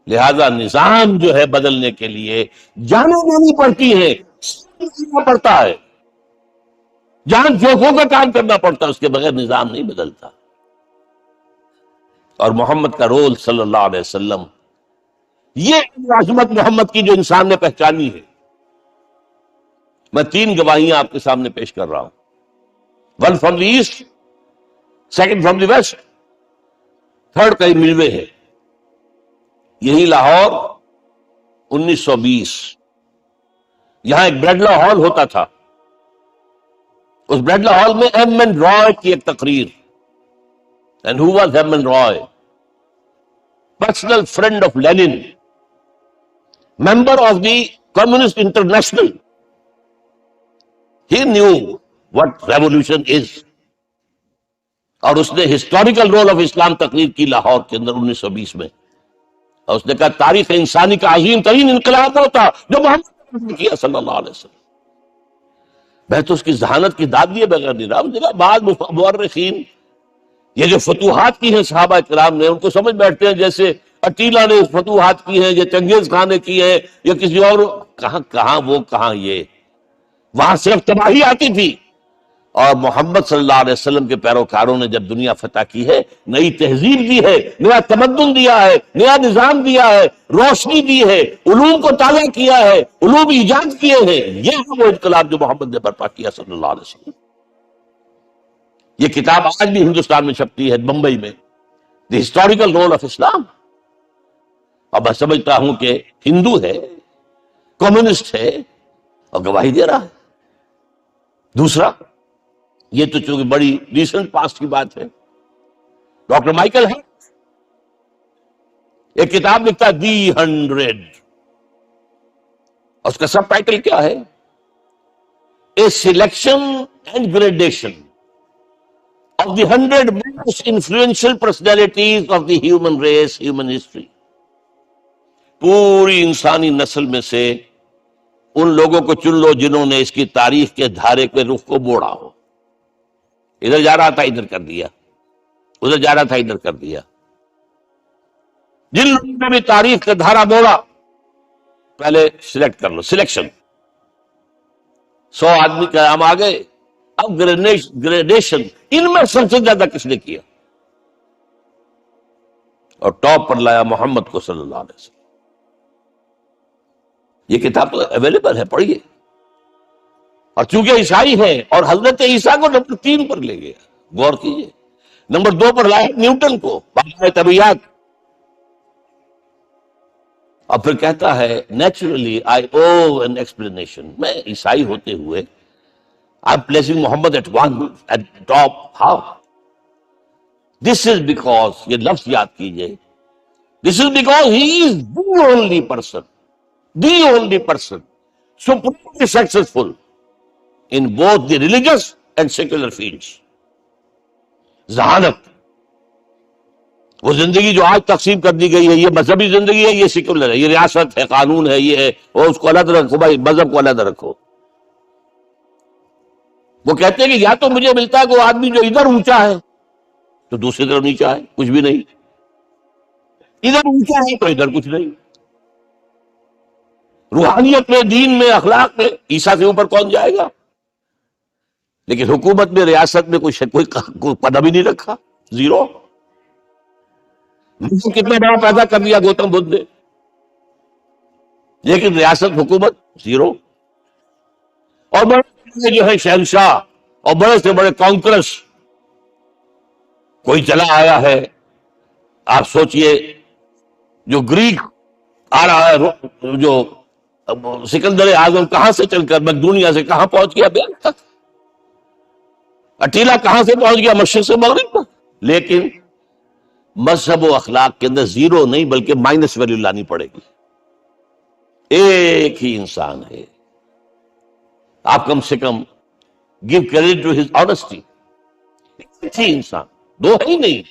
لہذا نظام جو ہے بدلنے کے لیے جانیں دینی پڑتی ہے، پڑتا ہے، جان جوکھوں کا کام کرنا پڑتا ہے، اس کے بغیر نظام نہیں بدلتا۔ اور محمد کا رول صلی اللہ علیہ وسلم، یہ عظمت محمد کی جو انسان نے پہچانی ہے۔ میں 3 گواہیاں آپ کے سامنے پیش کر رہا ہوں، 1 from the east, 2 from the west, 3 کہیں ملوے ہے۔ یہی لاہور 1920، یہاں ایک بریڈلا ہال ہوتا تھا، اس بریڈلا ہال میں ایم این رائے کی ایک تقریر۔ And who was M N Roy? Personal friend of Lenin, member of the Communist International. He knew what revolution is۔ اور اس نے ہسٹوریکل رول آف اسلام تقریر کی لاہور کے اندر 1920 میں، اور اس نے کہا تاریخ انسانی کا عظیم ترین انقلاب ہوتا جو محمد نے کیا صلی اللہ علیہ وسلم۔ میں تو اس کی ذہانت کی داد دیے بغیر نہیں رہا۔ دیکھا بعض مورخین یہ جو فتوحات کی ہیں صحابہ کرام نے، ان کو سمجھ بیٹھتے ہیں جیسے اٹیلا نے فتوحات کی ہیں یا چنگیز خان نے کی ہے یا کسی اور، کہاں وہ کہاں یہ، وہاں صرف تباہی آتی تھی، اور محمد صلی اللہ علیہ وسلم کے پیروکاروں نے جب دنیا فتح کی ہے، نئی تہذیب دی ہے، نیا تمدن دیا ہے، نیا نظام دیا ہے، روشنی دی ہے، علوم کو تازہ کیا ہے، علوم ایجاد کیے ہیں، یہ ہے وہ انقلاب جو محمد نے برپا کیا صلی اللہ علیہ وسلم۔ یہ کتاب آج بھی ہندوستان میں چھپتی ہے، بمبئی میں، دی ہسٹوریکل رول آف اسلام۔ اور میں سمجھتا ہوں کہ ہندو ہے، کمیونسٹ ہے، اور گواہی دے رہا ہے۔ دوسرا، یہ تو چونکہ بڑی ریسنٹ پاسٹ کی بات ہے، ڈاکٹر مائیکل ہے ایک کتاب لکھتا ہے دی 100، اس کا سب ٹائٹل کیا ہے؟ A selection and gradation of the 100 most influential personalities of the human race, human history. پوری انسانی نسل میں سے ان لوگوں کو چن لو جنہوں نے اس کی تاریخ کے دھارے کے رخ کو موڑا ہو۔ ادھر جا رہا تھا ادھر کر دیا، ادھر جا رہا تھا ادھر کر دیا۔ جن لوگوں نے بھی تاریخ کا دھارا موڑا، پہلے سلیکٹ کر لو، سلیکشن۔ 100 آدمی کا ہم آ گئے، اب گریڈیشن، ان میں سب سے زیادہ کس نے کیا؟ اور ٹاپ پر لایا محمد کو صلی اللہ علیہ وسلم۔ یہ کتاب تو اویلیبل ہے، پڑھیے۔ اور چونکہ عیسائی ہے اور حضرت عیسیٰ کو نمبر 3 پر لے گیا، غور کیجئے۔ نمبر 2 پر لایا نیوٹن کو، بابا طبیعیات، اور پھر کہتا ہے naturally I owe an explanation. میں عیسائی ہوتے ہوئے I am placing Muhammad at one at top, how? This is because, یہ لفظ یاد کیجئے، this is because he is the only person, the only person supremely successful in both the religious and secular fields۔ ذہانت، وہ زندگی جو آج تقسیم کر دی گئی ہے، یہ مذہبی زندگی ہے، یہ سیکولر ہے، یہ ریاست ہے، قانون ہے، یہ ہے، اور اس کو الگ رکھو بھائی، مذہب کو الگ رکھو۔ وہ کہتے ہیں کہ یا تو مجھے ملتا ہے کہ وہ آدمی جو ادھر اونچا ہے تو دوسری طرف نیچا ہے، کچھ بھی نہیں، ادھر اونچا ہے تو ادھر کچھ نہیں۔ روحانیت میں، دین میں، اخلاق میں عیسیٰ سے اوپر کون جائے گا؟ لیکن حکومت میں، ریاست میں کوئی پدہ بھی نہیں رکھا، زیرو۔ کتنا بڑا پیدا کر دیا گوتم بدھ نے، لیکن ریاست، حکومت زیرو۔ اور بڑے جو ہے شہنشاہ اور بڑے سے بڑے کانکرس، کوئی چلا آیا ہے، آپ سوچئے جو گریک آ رہا ہے، جو سکندر اعظم کہاں سے چل کر مقدونیہ سے کہاں پہنچ گیا؟ بیل تک۔ اٹیلا کہاں سے پہنچ گیا؟ مشرق سے مغرب تک۔ لیکن مذہب و اخلاق کے اندر زیرو نہیں بلکہ مائنس ویلیو لانی پڑے گی۔ ایک ہی انسان ہے، آپ کم سے کم give credit to his honesty. ایک ہی انسان، دو ہے ہی نہیں۔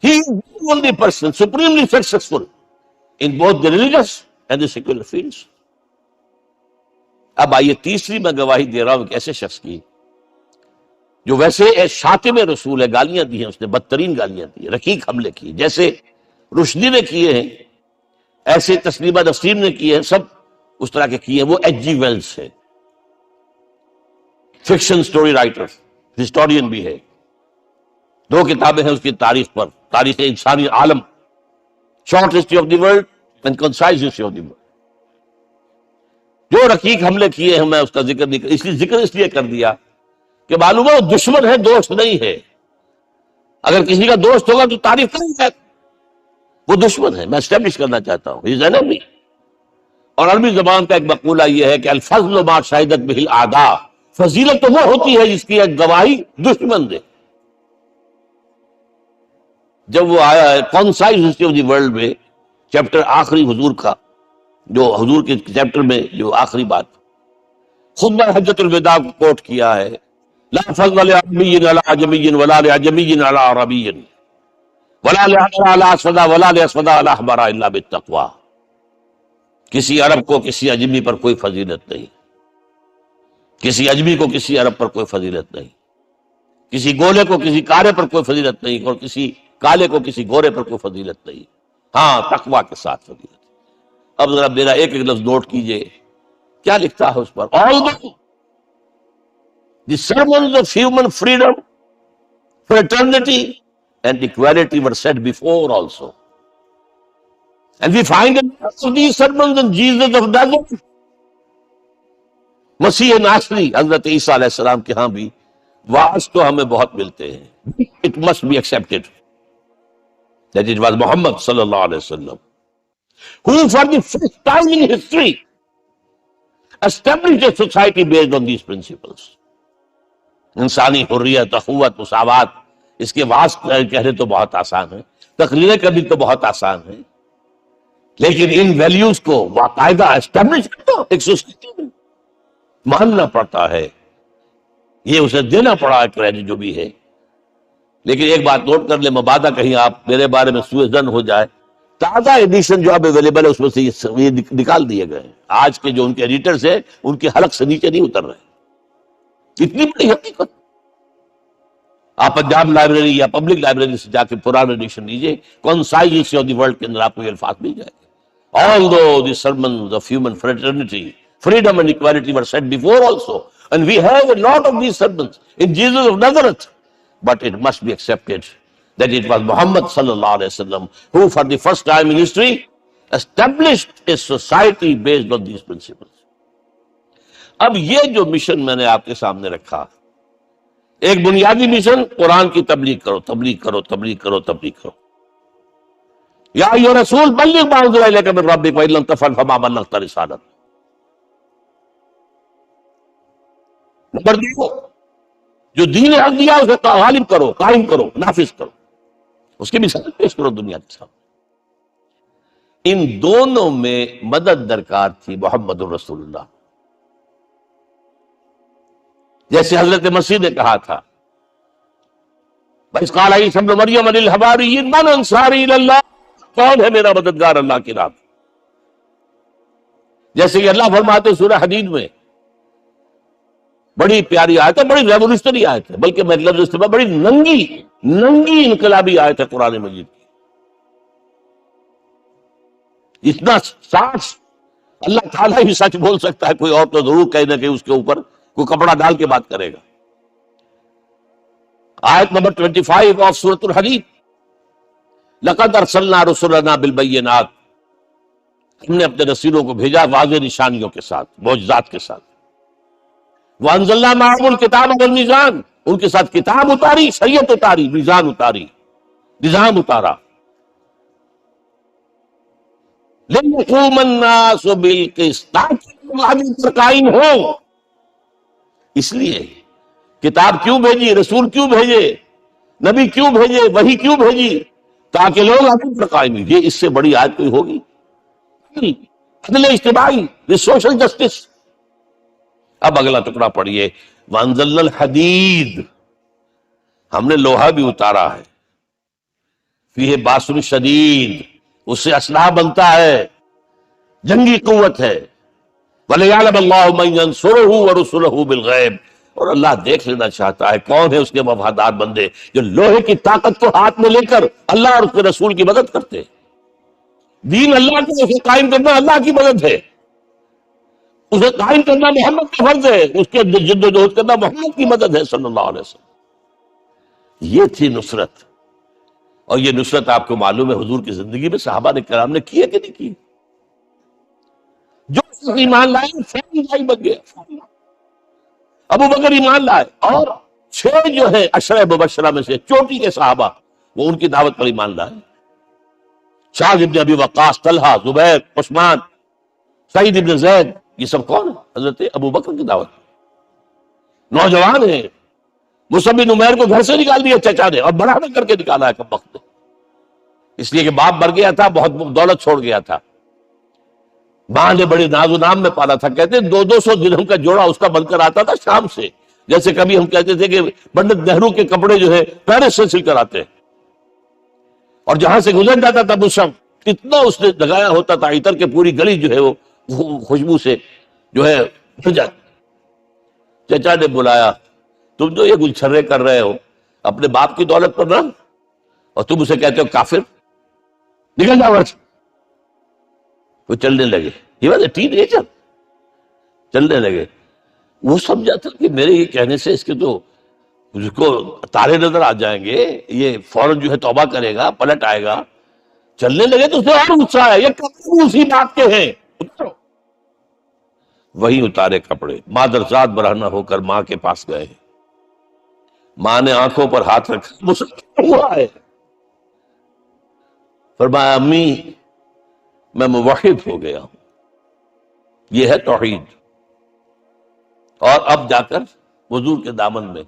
He is the only person supremely successful in both the religious and the secular fields. اب آئیے تیسری میں گواہی دے رہا ہوں ایک ایسے شخص کی جو ویسے شاتم رسول ہے، گالیاں دی ہیں اس نے، بدترین گالیاں دی، رقیق حملے کی، جیسے رشدی نے کیے ہیں، ایسے تسلیمہ نسرین نے کیے ہیں، سب اس طرح کے کیے ہیں۔ وہ ایچ جی ویلز ہے، فکشن سٹوری رائٹر، ہسٹورین بھی ہے۔ 2 کتابیں ہیں اس کی تاریخ پر، تاریخ انسانی عالم، short history of the world and concise history of the world. جو رقیق حملے کیے ہیں میں اس کا ذکر نہیں، اس لیے کر دیا کہ معلوم ہے وہ دشمن ہے، دوست نہیں ہے۔ اگر کسی کا دوست ہوگا تو تعریف کریں گے، وہ دشمن ہے، میں اسٹیبلش کرنا چاہتا ہوں، ہی از انیمی۔ اور عربی زبان کا ایک مقولہ یہ ہے کہ الفضل ما شہدت بہ الاعداء، فضیلت تو وہ ہوتی ہے جس کی ایک گواہی دشمن دے۔ جب وہ آیا ہے concise history of the world میں، چیپٹر آخری حضور کا، جو حضور کے چیپٹر میں جو آخری بات خطبہ حجۃ الوداع کو کوٹ کیا ہے، لا فضل لعربی علی عجمی ولا لعجمی علی عربی ولا لأحمر علی اسود ولا لأسود علی احمر الا بالتقوی۔ کسی عرب کو کسی عجمی پر کوئی فضیلت نہیں، کسی عجمی کو کسی عرب پر کوئی فضیلت نہیں، کسی گولے کو کسی کالے پر کوئی فضیلت نہیں، اور کسی کالے کو کسی گورے پر کوئی فضیلت نہیں، ہاں تقوی کے ساتھ فضیلت۔ اب ذرا میرا ایک ایک لفظ نوٹ کیجئے، کیا لکھتا ہے اس پر؟ The sermons of human freedom, fraternity, and equality were said before also. And we find in these sermons in Jesus of Nazareth. مسیح ناصری حضرت عیسیٰ علیہ السلام کے ہاں بھی واعظ تو ہمیں بہت ملتے ہیں. It must be accepted that it was Muhammad sallallahu alaihi wasallam who for the first time in history established a society based on these principles. انسانی حریت، اخوت، مساوات، اس کے واعظ کہنے تو بہت آسان ہے، تقریریں کرنی تو بہت آسان ہے، لیکن ان ویلیوز کو باقاعدہ اسٹیبلش کرنا ایک سوسائٹی میں ماننا پڑتا ہے. یہ اسے دینا پڑا کریڈٹ جو بھی ہے. لیکن ایک بات نوٹ کر لیں، مبادہ کہیں آپ میرے بارے میں سوء ظن ہو جائے، تازہ ایڈیشن جو اب اویلیبل ہے اس میں سے یہ نکال دیے گئے ہیں. آج کے جو ان کے ایڈیٹرز ہیں ان کے حلق سے نیچے نہیں اتر رہے. اتنی بڑی حقیقت. آپ پنجاب لائبریری یا پبلک لائبریری سے جا کے پرانا ایڈیشن لیجیے، کون سائی آف دی ورلڈ کے اندر آپ کو یہ الفاظ مل جائے گے. Although the sermons of human fraternity, freedom and equality were said before also, and we have a lot of these sermons in Jesus of Nazareth, but it must be accepted that it was Muhammad sallallahu alaihi wasallam who for the first time in history established a society based on these principles. اب یہ جو mission میں نے آپ کے سامنے رکھا، ایک بنیادی مشن، قرآن کی تبلیغ کرو، تبلیغ کرو، تبلیغ کرو، تبلیغ کرو. یا ایھا رسول بلغ ما انزل الیک من ربک وان لم تفعل فما بلغت رسالتہ. نمبر 2، جو دین حق دیا اسے غالب کرو، قائم کرو، نافذ کرو، اس کی مثال پیش کرو دنیا کے سامنے. ان دونوں میں مدد درکار تھی محمد الرسول اللہ. جیسے حضرت مسیح نے کہا تھا، بس قال عیسی ابن مریم للحواریین من انصاری الی، کون ہے میرا مددگار اللہ کی راہ میں. جیسے کہ اللہ فرماتے سورہ حدید میں، بڑی پیاری آیت ہے، بڑی ریولیوشنری آیت ہے، بلکہ میں لفظ استعمال بڑی ننگی انقلابی آیت ہے قرآن مجید کی. اتنا سچ اللہ تعالیٰ ہی سچ بول سکتا ہے، کوئی اور تو ضرور کہیں نہ کہیں اس کے اوپر کوئی کپڑا ڈال کے بات کرے گا. آیت نمبر 25 آف سورۃ الحدید، لقد ارسلنا رسلنا بالبینات، ہم نے اپنے رسولوں کو بھیجا واضح نشانیوں کے ساتھ، معجزات کے ساتھ. وانزلنا معهم الکتاب والمیزان، ان کے ساتھ کتاب اتاری، شریعت اتاری، میزان اتاری، نظام اتارا. لِيَقُومَ النَّاسُ بِالْقِسْطِ، تاکہ عدل پر قائم ہو. اس لیے کتاب کیوں بھیجی، رسول کیوں بھیجے، نبی کیوں بھیجے، وحی کیوں بھیجی؟ تاکہ لوگ عدل پر قائم ہوں. یہ اس سے بڑی آیت کوئی ہوگی؟ عدل اجتماعی، سوشل جسٹس. اب اگلا ٹکڑا پڑھیے، وانزلنا الحدید، ہم نے لوہا بھی اتارا ہے، فیہ باس شدید، اس سے اسلحہ بنتا ہے، جنگی قوت ہے. وَلِيَعْلَمَ اللَّهُ مَن يَنصُرُهُ وَرُسُلَهُ بِالْغَيْبِ، اور اللہ دیکھ لینا چاہتا ہے کون ہے اس کے وفادار بندے جو لوہے کی طاقت کو ہاتھ میں لے کر اللہ اور اس کے رسول کی مدد کرتے. دین اللہ کو اسے قائم کرنا اللہ کی مدد ہے، اسے قائم کرنا محمد کا فرض ہے، اس کے جد و جہد کرنا محمد کی مدد ہے صلی اللہ علیہ وسلم. یہ تھی نصرت. اور یہ نصرت آپ کو معلوم ہے حضور کی زندگی میں صحابہ نے کرام نے کی ہے کہ نہیں کی؟ جو ایمان لائے فوری بھائی بن گیا. ابو بکر ایمان لائے، اور 6 جو ہے عشرہ مبشرہ میں سے چوٹی کے صحابہ، وہ ان کی دعوت پر ایمان لائے. سعد بن ابی وقاص، طلحہ، زبیر، عثمان، سعید بن زید، یہ سب کون ہیں؟ حضرت ابو بکر کی دعوت. نوجوان ہیں. مصعب بن عمیر کو گھر سے نکال دیا چچا نے، اور بڑا کر کے نکالا ہے کم وقت، اس لیے کہ باپ مر گیا تھا، بہت دولت چھوڑ گیا تھا. ماں نے بڑے ناز و نام میں پالا تھا. کہتے 200 درہم کا جوڑا اس کا بن کر آتا تھا شام سے. جیسے کبھی ہم کہتے تھے کہ پنڈت نہرو کے کپڑے جو ہے پیرس سے سل کر آتے ہیں، اور جہاں سے گزر جاتا تھا مصعب، اتنا اس نے لگایا ہوتا تھا عطر کے پوری گلی جو ہے وہ خوشبو سے جو ہے بھر جاتی. چچا نے بلایا، تم جو یہ گلچھرے کر رہے ہو اپنے باپ کی دولت پر نہ، اور تم اسے کہتے ہو کافر، نکل جاؤ. وہ چلنے لگے. یہ بات ٹین ایجر چلنے لگے. وہ سمجھا تھا کہ میرے یہ کہنے سے اس کے تو اس کو تارے نظر آ جائیں گے، یہ فوراً جو ہے توبہ کرے گا، پلٹ آئے گا۔ چلنے لگے تو اسے اور غصہ ہے، یہ کپڑے اسی بات کے ہیں، اترو۔ وہی اتارے کپڑے، مادرزاد برہنہ ہو کر ماں کے پاس گئے، ماں نے آنکھوں پر ہاتھ رکھا، مسلمان ہوا ہے، فرمایا امی میں موحد ہو گیا ہوں، یہ ہے توحید۔ اور اب جا کر حضور کے دامن میں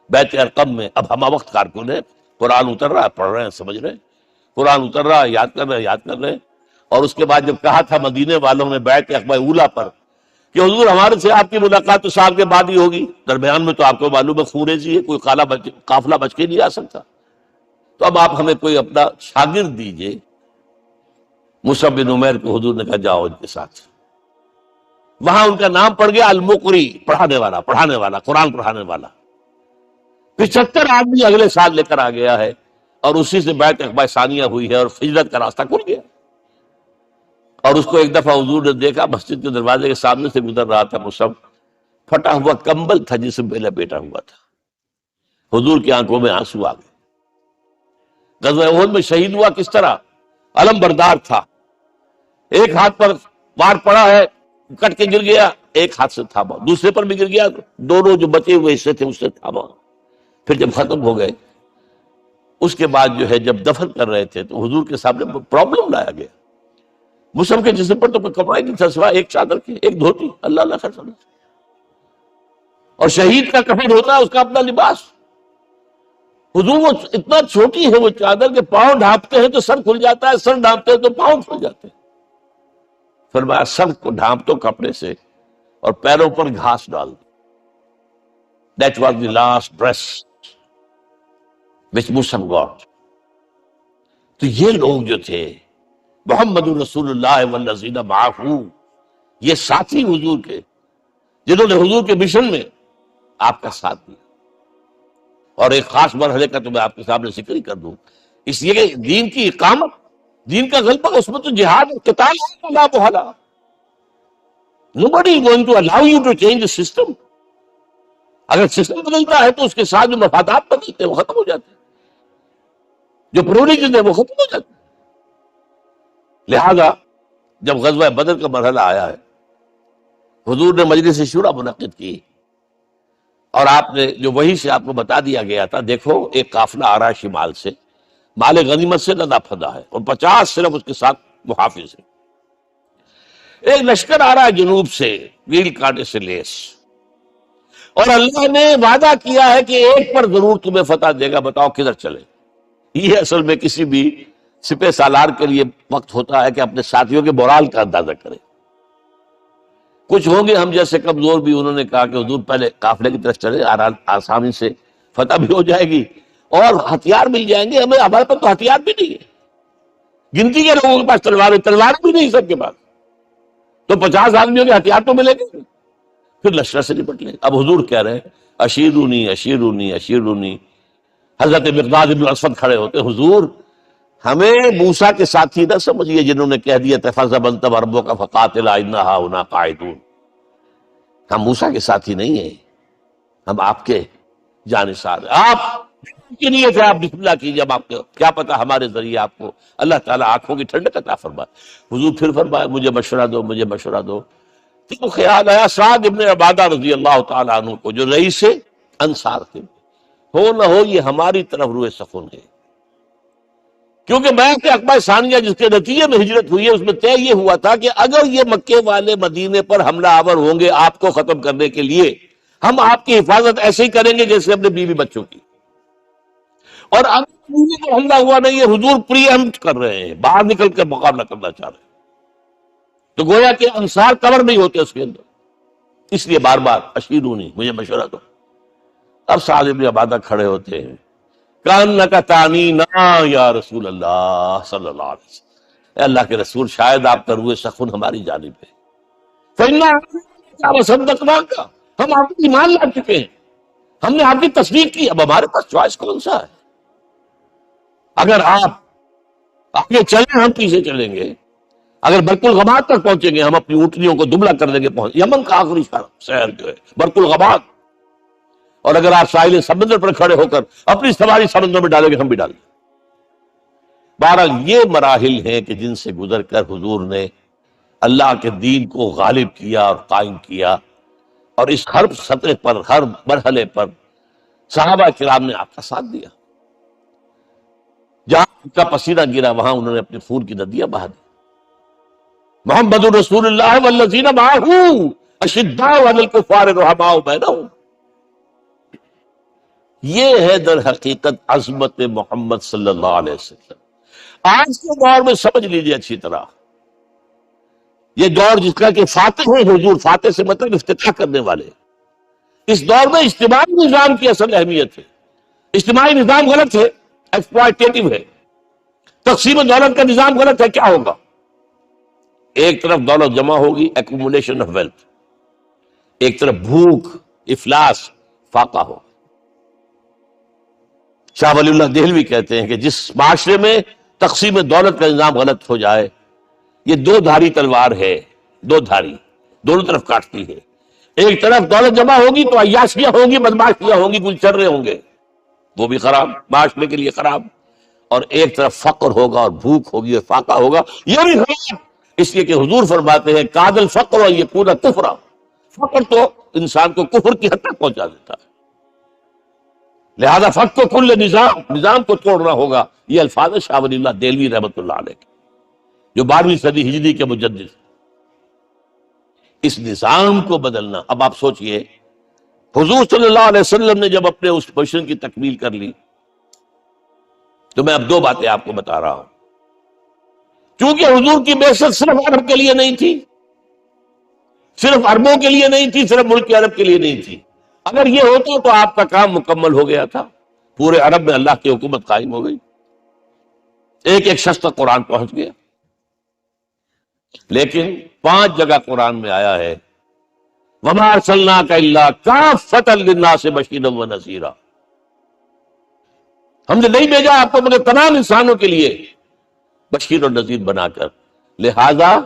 بیت ارقم میں اب ہمہ وقت کارکن ہے، قرآن اتر رہا ہے، پڑھ رہے ہیں، سمجھ رہے ہیں، قرآن اتر رہا ہے، یاد کر رہے ہیں۔ اور اس کے بعد جب کہا تھا مدینے والوں نے بیعت عقبہ اولیٰ پر کہ حضور ہمارے سے آپ کی ملاقات تو سال کے بعد ہی ہوگی، درمیان میں تو آپ کو معلوم ہے خوریزی ہے، کوئی قافلہ بچ کے نہیں آ سکتا، تو اب آپ ہمیں کوئی اپنا شاگرد دیجئے۔ مصعب بن عمیر کو حضور نے کہا جاؤ ان کے ساتھ۔ وہاں ان کا نام پڑ گیا المقری، پڑھانے والا، قرآن پڑھانے والا۔ 75 آدمی اگلے سال لے کر آ گیا ہے، اور اسی سے بیعت عقبہ ثانیہ ہوئی ہے، اور ہجرت کا راستہ کھل گیا۔ اور اس کو ایک دفعہ حضور نے دیکھا، مسجد کے دروازے کے سامنے سے گزر رہا تھا مصعب، پھٹا ہوا کمبل تھا جس میں لپیٹا ہوا تھا، حضور کی آنکھوں میں آنسو آ گئے۔ غزوہ احد میں شہید ہوا کس طرح؟ علم بردار تھا، ایک ہاتھ پر وار پڑا ہے، کٹ کے گر گیا، ایک ہاتھ سے تھاما، دوسرے پر بھی گر گیا، دونوں جو بچے ہوئے حصے تھے اس سے تھاما۔ پھر جب ختم ہو گئے، اس کے بعد جو ہے جب دفن کر رہے تھے تو حضور کے سامنے پرابلم لایا گیا۔ مصعب کے جسم پر تو کوئی کپڑا ہی نہیں تھا سوائے ایک چادر کے، ایک دھوتی، اللہ اللہ خیر سمجھ۔ اور شہید کا کفن ہوتا ہے اس کا اپنا لباس، حضور وہ اتنا چھوٹی ہے وہ چادر کہ پاؤں ڈھانپتے ہیں تو سر کھل جاتا ہے، سر ڈھانپتے ہیں تو پاؤں کھل جاتے ہیں۔ فرمایا سر کو ڈھانپ دو کپڑے سے اور پیروں پر گھاس ڈال دو۔ That was the last dress which Musab got۔ تو یہ لوگ جو تھے محمد رسول اللہ والذین معہ، یہ ساتھی حضور کے، جنہوں نے حضور کے مشن میں آپ کا ساتھ دیا۔ اور ایک خاص مرحلے کا تو میں آپ کے سامنے ذکر ہی کر دوں، اس لیے کہ دین کی اقامت، دین کا غلبہ، اس میں تو جہاد اور قتال ہے، لا محالہ۔ Nobody is going to allow you to change the system۔ اگر سسٹم بدلتا ہے تو اس کے ساتھ جو مفادات بدلتے ہیں وہ ختم ہو جاتے ہیں، جو پرولیجن ہے وہ ختم ہو جاتے ہیں۔ لہذا جب غزوہ بدر کا مرحلہ آیا ہے، حضور نے مجلس شورا منعقد کی، اور آپ نے جو وہی سے آپ کو بتا دیا گیا تھا، دیکھو ایک قافلہ آ رہا ہے شمال سے، مال غنیمت سے لدا پھدا ہے، اور 50 صرف اس کے ساتھ محافظ ہیں۔ ایک لشکر آ رہا ہے جنوب سے، ویل کانٹے سے لیس، اور اللہ نے وعدہ کیا ہے کہ ایک پر ضرور تمہیں فتح دے گا، بتاؤ کدھر چلے۔ یہ اصل میں کسی بھی سپہ سالار کے لیے وقت ہوتا ہے کہ اپنے ساتھیوں کے مورال کا اندازہ کرے۔ کچھ ہوں گے ہم جیسے کمزور بھی، انہوں نے کہا کہ حضور پہلے قافلے کی طرف چلے، آسانی سے فتح بھی ہو جائے گی اور ہتھیار مل جائیں گے ہمیں، ہمارے پاس تو ہتھیار بھی نہیں ہے، گنتی کے لوگوں کے پاس تلوار بھی نہیں سب کے پاس، تو 50 آدمیوں کے ہتھیار تو ملیں گے، پھر لشکر سے نپٹ لیں۔ اب حضور کہہ رہے ہیں اشیرونی اشیرونی اشیرونی، حضرت مقداد بن اسود کھڑے ہوتے، حضور ہمیں موسیٰ کے ساتھی نہ سمجھیے جنہوں نے کہہ دیا تفضل انت ربک فقاتلا انا ہاہنا قاعدون۔ ہم موسیٰ کے ساتھی نہیں ہیں، ہم آپ کے جانثار ہیں۔ آپ کی نیت ہے، آپ بسم اللہ کیجیے، اب آپ کو کیا پتا ہمارے ذریعے آپ کو اللہ تعالیٰ آنکھوں کی ٹھنڈک عطا فرمائے۔ حضور پھر فرمائے مجھے مشورہ دو، مجھے مشورہ دو۔ تو خیال آیا سعد ابن عبادہ رضی اللہ تعالیٰ عنہ کو، جو رئیس انصار تھے، ہو نہ ہو یہ ہماری طرف روئے سخن ہے، کیونکہ بیعت عقبہ ثانیہ جس کے نتیجے میں ہجرت ہوئی ہے اس میں طے یہ ہوا تھا کہ اگر یہ مکے والے مدینے پر حملہ آور ہوں گے آپ کو ختم کرنے کے لیے، ہم آپ کی حفاظت ایسے ہی کریں گے جیسے اپنے بیوی بچوں کی۔ اور اب مدینے پر حملہ ہوا نہیں ہے، حضور پری ایمپٹ کر رہے ہیں، باہر نکل کر مقابلہ کرنا چاہ رہے ہیں، تو گویا کہ انصار کور نہیں ہوتے اس کے اندر، اس لیے بار بار اشیرونی، مجھے مشورہ دو۔ اب سعد بن عبادہ کھڑے ہوتے ہیں، کانک تعنینا یا رسول اللہ صلی اللہ علیہ وسلم، اے اللہ کے رسول شاید آپ کا روئے سخن ہماری جانب ہے، فإنا وصدقناک، ہم آپ کی ایمان لا چکے ہیں، ہم نے آپ کی تصدیق کی، اب ہمارے پاس چوائس کون سا ہے؟ اگر آپ آگے چلیں ہم پیچھے چلیں گے، اگر برق الغبات تک پہنچیں گے ہم اپنی اونٹنیوں کو دبلا کر دیں گے، پہنچ یمن کا آخری شہر جو ہے برق الغبات، اور اگر آپ ساحل سمندر پر کھڑے ہو کر اپنی سواری سمندر میں ڈالیں گے ہم بھی ڈالیں گے۔ بہرحال یہ مراحل ہیں کہ جن سے گزر کر حضور نے اللہ کے دین کو غالب کیا اور قائم کیا، اور اس ہر سطح پر، ہر مرحلے پر صحابہ کرام نے آپ کا ساتھ دیا۔ جہاں ان کا پسینہ گرا وہاں انہوں نے اپنے خون کی ندیاں بہا دی۔ محمد رسول اللہ والذین معہ اشداء علی الکفار رحماء بینہم، یہ ہے در حقیقت عظمت محمد صلی اللہ علیہ وسلم۔ آج کے دور میں سمجھ لیجیے اچھی طرح، یہ دور جس کا کہ فاتح ہے حضور، فاتح سے مطلب افتتاح کرنے والے، اس دور میں اجتماعی نظام کی اصل اہمیت ہے۔ اجتماعی نظام غلط ہے، ایکسپلائٹیٹو ہے، تقسیم دولت کا نظام غلط ہے۔ کیا ہوگا؟ ایک طرف دولت جمع ہوگی، ایکومولیشن آف ویلتھ، ایک طرف بھوک، افلاس، فاقہ ہوگا۔ شاہ ولی اللہ دہلوی کہتے ہیں کہ جس معاشرے میں تقسیم دولت کا نظام غلط ہو جائے، یہ دو دھاری تلوار ہے، دو دھاری، دونوں طرف کاٹتی ہے۔ ایک طرف دولت جمع ہوگی تو عیاشیاں ہوں گی، بدماشیاں ہوں گی، کچھ چرے ہوں گے، وہ بھی خراب، معاشرے کے لیے خراب۔ اور ایک طرف فقر ہوگا اور بھوک ہوگی اور فاقہ ہوگا، یہ بھی خراب۔ اس لیے کہ حضور فرماتے ہیں کاد الفقر و یکون کفرا، فقر تو انسان کو کفر کی حد تک پہنچا دیتا ہے، لہذا فقر کو کل نظام کو توڑنا ہوگا۔ یہ الفاظ شاہ ولی اللہ دہلوی رحمۃ اللہ علیہ کے، جو 12ویں صدی ہجری کے مجدد۔ اس نظام کو بدلنا، اب آپ سوچئے حضور صلی اللہ علیہ وسلم نے جب اپنے اس مشن کی تکمیل کر لی، تو میں اب دو باتیں آپ کو بتا رہا ہوں۔ چونکہ حضور کی بعثت صرف عرب کے لیے نہیں تھی، صرف عربوں کے لیے نہیں تھی، صرف ملک عرب کے لیے نہیں تھی۔ اگر یہ ہوتا تو آپ کا کام مکمل ہو گیا تھا، پورے عرب میں اللہ کی حکومت قائم ہو گئی، ایک ایک شخص تک قرآن پہنچ گیا۔ لیکن 5 جگہ قرآن میں آیا ہے وَمَا أَرْسَلْنَاكَ إِلَّا كَافَّةً لِلنَّاسِ بَشِيرًا وَنَذِيرًا، ہم نے نہیں بھیجا آپ کو مگر تمام انسانوں کے لیے بشیر اور نذیر بنا کر۔ لہذا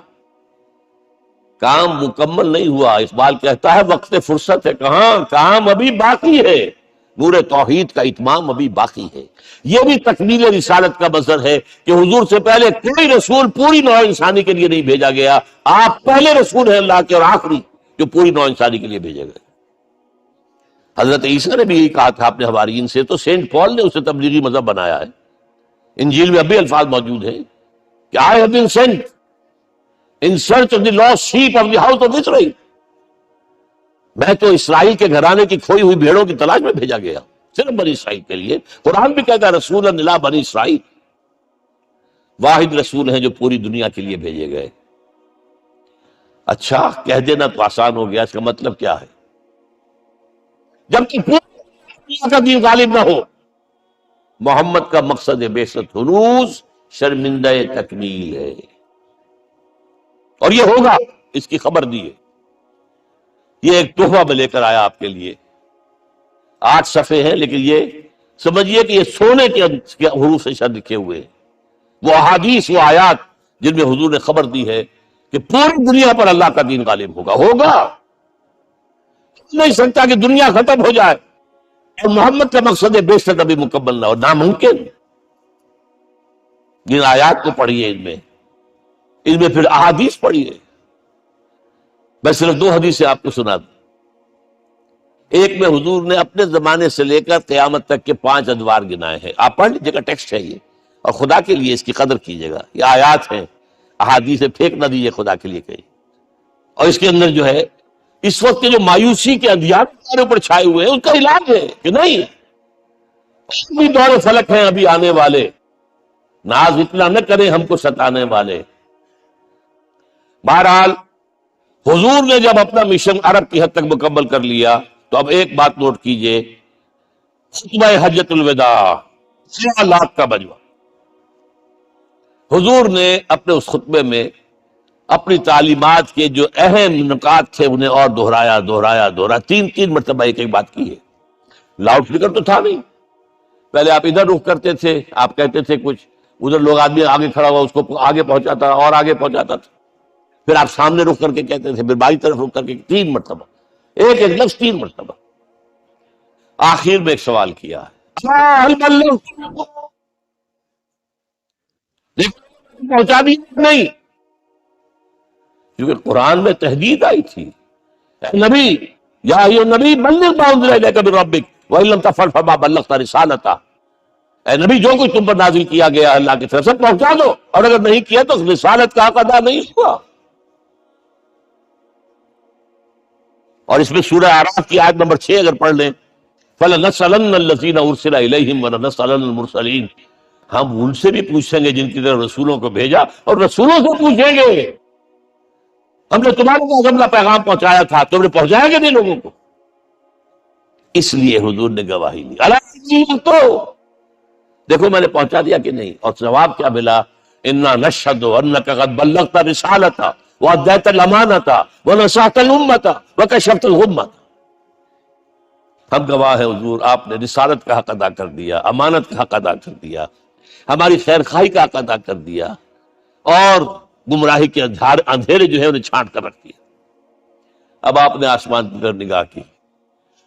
کام مکمل نہیں ہوا۔ اقبال کہتا ہے وقت فرصت ہے کہاں، کام ابھی باقی ہے، نور توحید کا اتمام ابھی باقی ہے۔ یہ بھی تکمیل رسالت کا مظہر ہے کہ حضور سے پہلے کوئی رسول پوری نوع انسانی کے لیے نہیں بھیجا گیا، آپ پہلے رسول ہیں اللہ کے اور آخری جو پوری نوع انسانی کے لیے بھیجے گئے۔ حضرت عیسیٰ نے بھی یہی کہا تھا اپنے حواریین سے، تو سینٹ پال نے اسے تبلیغی مذہب بنایا ہے۔ انجیل میں اب بھی الفاظ موجود ہیں کہ I have been sent in search of the lost sheep of the house of Israel، میں تو اسرائیل کے گھرانے کی کھوئی ہوئی بھیڑوں کی تلاش میں بھیجا گیا، صرف بنی اسرائیل کے لیے۔ قرآن بھی کہتا ہے رسولا الی بنی اسرائیل، واحد رسول ہیں جو پوری دنیا کے لیے بھیجے گئے۔ اچھا کہہ دینا تو آسان ہو گیا، اس کا مطلب کیا ہے؟ جبکہ پوری دنیا کا دین غالب نہ ہو، محمد کا مقصد بعثت ہنوز شرمندہ تکمیل ہے، اور یہ ہوگا، اس کی خبر دی ہے۔ یہ ایک تحفہ میں لے کر آیا آپ کے لیے، 8 صفحے ہیں، لیکن یہ سمجھیے کہ یہ سونے کے حروف سے شر لکھے ہوئے ہیں، وہ احادیث، وہ آیات جن میں حضور نے خبر دی ہے کہ پوری دنیا پر اللہ کا دین غالب ہوگا۔ نہیں سکتا کہ دنیا ختم ہو جائے اور محمد کا مقصد بعثت ابھی مکمل نہ ہو، ناممکن۔ جن آیات کو پڑھیے، ان میں پھر احادیث پڑھیے۔ میں صرف 2 حدیثیں آپ کو سنا دوں۔ ایک میں حضور نے اپنے زمانے سے لے کر قیامت تک کے 5 ادوار گنائے ہیں، آپ پڑھ لیجیے گا، ٹیکسٹ ہے یہ، اور خدا کے لیے اس کی قدر کیجیے گا، یہ آیات ہیں، احادیث پھینک نہ دیجیے خدا کے لیے کہیں۔ اور اس کے اندر جو ہے اس وقت کے جو مایوسی کے اندھیار ہمارے اوپر چھائے ہوئے ہیں، اس کا علاج ہے کہ نہیں، بھی دور فلک ہیں ابھی آنے والے، ناز اتنا نہ کریں ہم کو ستانے والے۔ بہرحال حضور نے جب اپنا مشن عرب کی حد تک مکمل کر لیا تو اب ایک بات نوٹ کیجئے، خطبہ حجۃ الوداع 1.5 لاکھ کا مجمع، حضور نے اپنے اس خطبے میں اپنی تعلیمات کے جو اہم نکات تھے انہیں اور دہرایا 3 مرتبہ ایک بات کی ہے۔ لاؤڈ اسپیکر تو تھا نہیں، پہلے آپ ادھر رخ کرتے تھے، آپ کہتے تھے کچھ، ادھر لوگ آدمی آگے کھڑا ہوا اس کو آگے پہنچاتا اور آگے پہنچاتا تھا، پھر آپ سامنے رخ کر کے کہتے تھے، پھر بائیں طرف رخ کر کے 3 مرتبہ، ایک ایک لفظ 3 مرتبہ. آخر میں ایک سوال کیا ہے، پہنچا دی نہیں، کیونکہ قرآن میں تحدید آئی تھی، اے نبی، یا ایھا النبی بلغ ما انزل الیک من ربک وان لم تفعل فما بلغت رسالتہ. اے نبی جو کچھ تم پر نازل کیا گیا اللہ کی طرف سے پہنچا دو، اور اگر نہیں کیا تو رسالت کا حق ادا نہیں ہوا. اور اس میں سورہ اعراف کی آیت نمبر 6 اگر پڑھ لیں، فَلَنَسْأَلَنَّ الَّذِينَ أُرْسِلَ إِلَيْهِمْ وَلَنَسْأَلَنَّ الْمُرْسَلِينَ. ہم ان سے بھی پوچھیں گے جن کی طرف رسولوں کو بھیجا، اور رسولوں سے پوچھیں گے ہم نے تمہارے پاس اپنا پیغام پہنچایا تھا، تم نے پہنچایا کہ نہیں لوگوں کو؟ اس لیے حضور نے گواہی لی، اللہ تو دیکھو میں نے پہنچا دیا کہ نہیں. اور جواب کیا ملا؟ انا نشہد انک قد بلغت رسالۃ وادیت الامانۃ ونصحت الامۃ وکشفت الغمۃ. ہم گواہ ہیں حضور، آپ نے رسالت کا حق ادا کر دیا، امانت کا حق ادا کر دیا، ہماری خیر خواہی کا حق ادا کر دیا، اور گمراہی کے اندھیرے جو ہے انہیں چھانٹ کر رکھ دیا. اب آپ نے آسمان کی طرف نگاہ کی،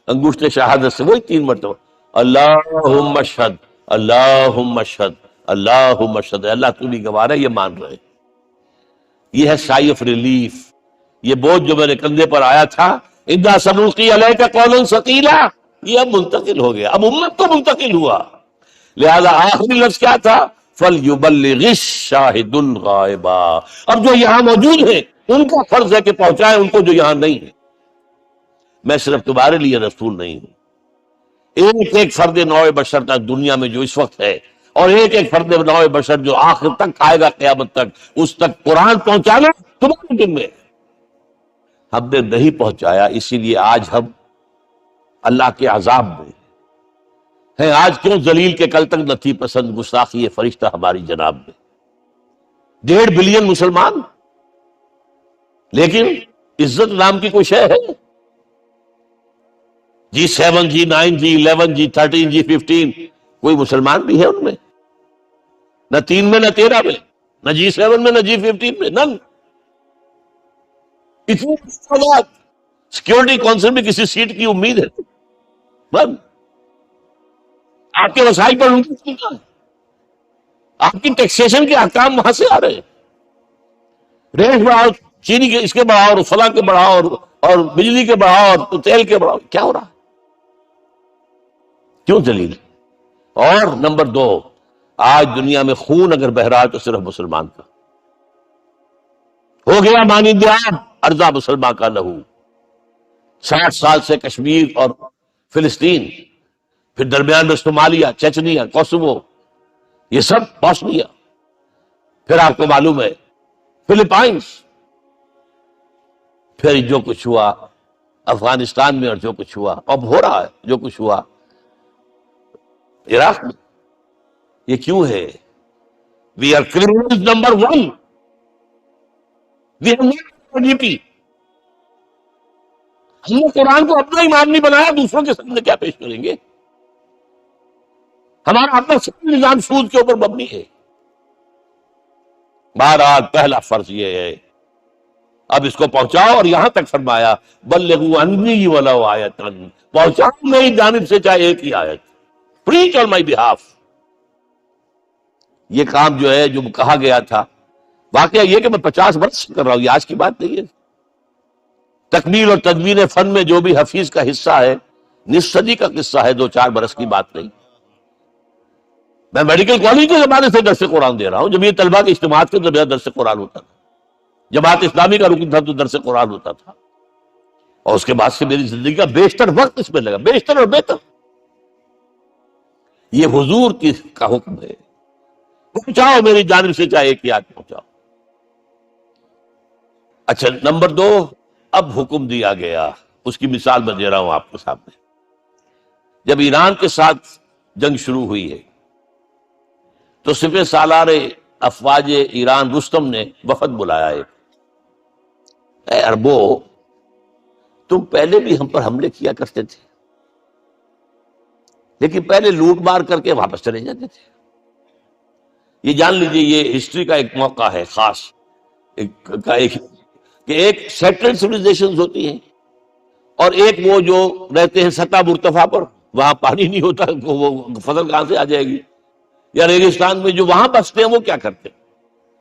انگشت شہادت سے وہی 3 مرتبہ اللہم اشہد، اللہم اشہد، اللہم اشہد. اللہ تو بھی گواہ ہے، یہ مان رہے. یہ ہے سائی آف ریلیف. یہ بوجھ جو میرے کندھے پر آیا تھا، انا سنلقی علیک قولا ثقیلا، یہ اب منتقل ہو گیا، اب امت کو منتقل ہوا. لہذا آخری لفظ کیا تھا؟ فَلْيُبَلِّغِ الشَّاهِدُ الْغَائِبَ. اب جو یہاں موجود ہیں ان کا فرض ہے کہ پہنچائیں ان کو جو یہاں نہیں ہے. میں صرف تمہارے لیے رسول نہیں ہوں، ایک ایک فرد نوع بشر تک دنیا میں جو اس وقت ہے، اور ایک ایک فرد نوع بشر جو آخر تک آئے گا قیامت تک، اس تک قرآن پہنچانا تمہارے ذمہ ہے. ہم نے نہیں پہنچایا، اسی لیے آج ہم اللہ کے عذاب میں ہیں. آج کیوں ذلیل کے کل تک نہ تھی پسند گستاخی فرشتہ ہماری جناب میں. 1.5 بلین مسلمان، لیکن عزت نام کی کوئی شے ہے؟ G7 G9 G11 G13 G15 کوئی مسلمان بھی ہے ان میں؟ نہ 3 میں، نہ 13 میں، نہ G7 میں، نہ G15 میں، نن. اتنی سیکورٹی کونسل میں کسی سیٹ کی امید ہے؟ بس آپ کے وسائل پر ان کی ہے، آپ کی ٹیکسیشن کے احکام وہاں سے آ رہے ہیں. ریٹ بڑھاؤ، چینی کے اس کے بڑھاؤ، اور فلاں کے بڑھاؤ، اور بجلی کے بڑھاؤ، اور تیل کے بڑھاؤ. کیا ہو رہا ہے؟ کیوں ذلیل؟ اور نمبر 2، آج دنیا میں خون اگر بہ رہا ہے تو صرف مسلمان کا ہو گیا. مانند آب ارضا مسلمان کا لہو. 60 سال سے کشمیر اور فلسطین، پھر درمیان میں صومالیہ، چچنیا، کوسوو، یہ سب بوسنیا، پھر آپ کو معلوم ہے فلپائنس، پھر جو کچھ ہوا افغانستان میں، اور جو کچھ ہوا اب ہو رہا ہے، جو کچھ ہوا عراق میں. یہ کیوں ہے؟ We are criminals number 1. We have G P. ہم نے قرآن کو اپنا ایمان نہیں بنایا، دوسروں کے سامنے کیا پیش کریں گے؟ ہمارا اپنا سب نظام سود کے اوپر مبنی ہے. بہرحال پہلا فرض یہ ہے، اب اس کو پہنچاؤ. اور یہاں تک فرمایا بلغوا عنی ولو آیۃ، پہنچاؤ میری جانب سے چاہے ایک ہی آیت. پریچ آن مائی بہاف. یہ کام جو ہے، جو کہا گیا تھا، واقعہ یہ کہ میں 50 برس سے کر رہا ہوں، یہ آج کی بات نہیں ہے. تکمیل اور تدوین فن میں جو بھی حفیظ کا حصہ ہے، نصف صدی کا قصہ ہے، 2-4 برس کی بات نہیں. میں میڈیکل کالج کے زمانے سے درس قرآن دے رہا ہوں، جب یہ طلبہ کے اجتماعات کے درمیان درس قرآن ہوتا تھا، جماعت اسلامی کا رکن تھا تو درس قرآن ہوتا تھا. اور اس کے بعد سے میری زندگی کا بیشتر وقت اس میں لگا، بیشتر اور بہتر. یہ حضور کا حکم ہے، پہنچاؤ میری جانب سے چاہے ایک یاد پہنچاؤ. اچھا نمبر 2، اب حکم دیا گیا، اس کی مثال میں دے رہا ہوں آپ کے سامنے. جب ایران کے ساتھ جنگ شروع ہوئی ہے تو سپہ سالار افواج ایران رستم نے وفد بلایا ہے. اے عربو، تم پہلے بھی ہم پر حملے کیا کرتے تھے، لیکن پہلے لوٹ مار کر کے واپس چلے جاتے تھے. یہ جان لیجئے یہ ہسٹری کا ایک موقع ہے خاص، کہ ایک سیٹلڈ سیویلائزیشنز ہوتی ہیں اور ایک وہ جو رہتے ہیں سطح مرتفع پر، وہاں پانی نہیں ہوتا، وہ فصل کہاں سے آ جائے گی؟ یا ریگستان میں جو وہاں بستے ہیں وہ کیا کرتے ہیں؟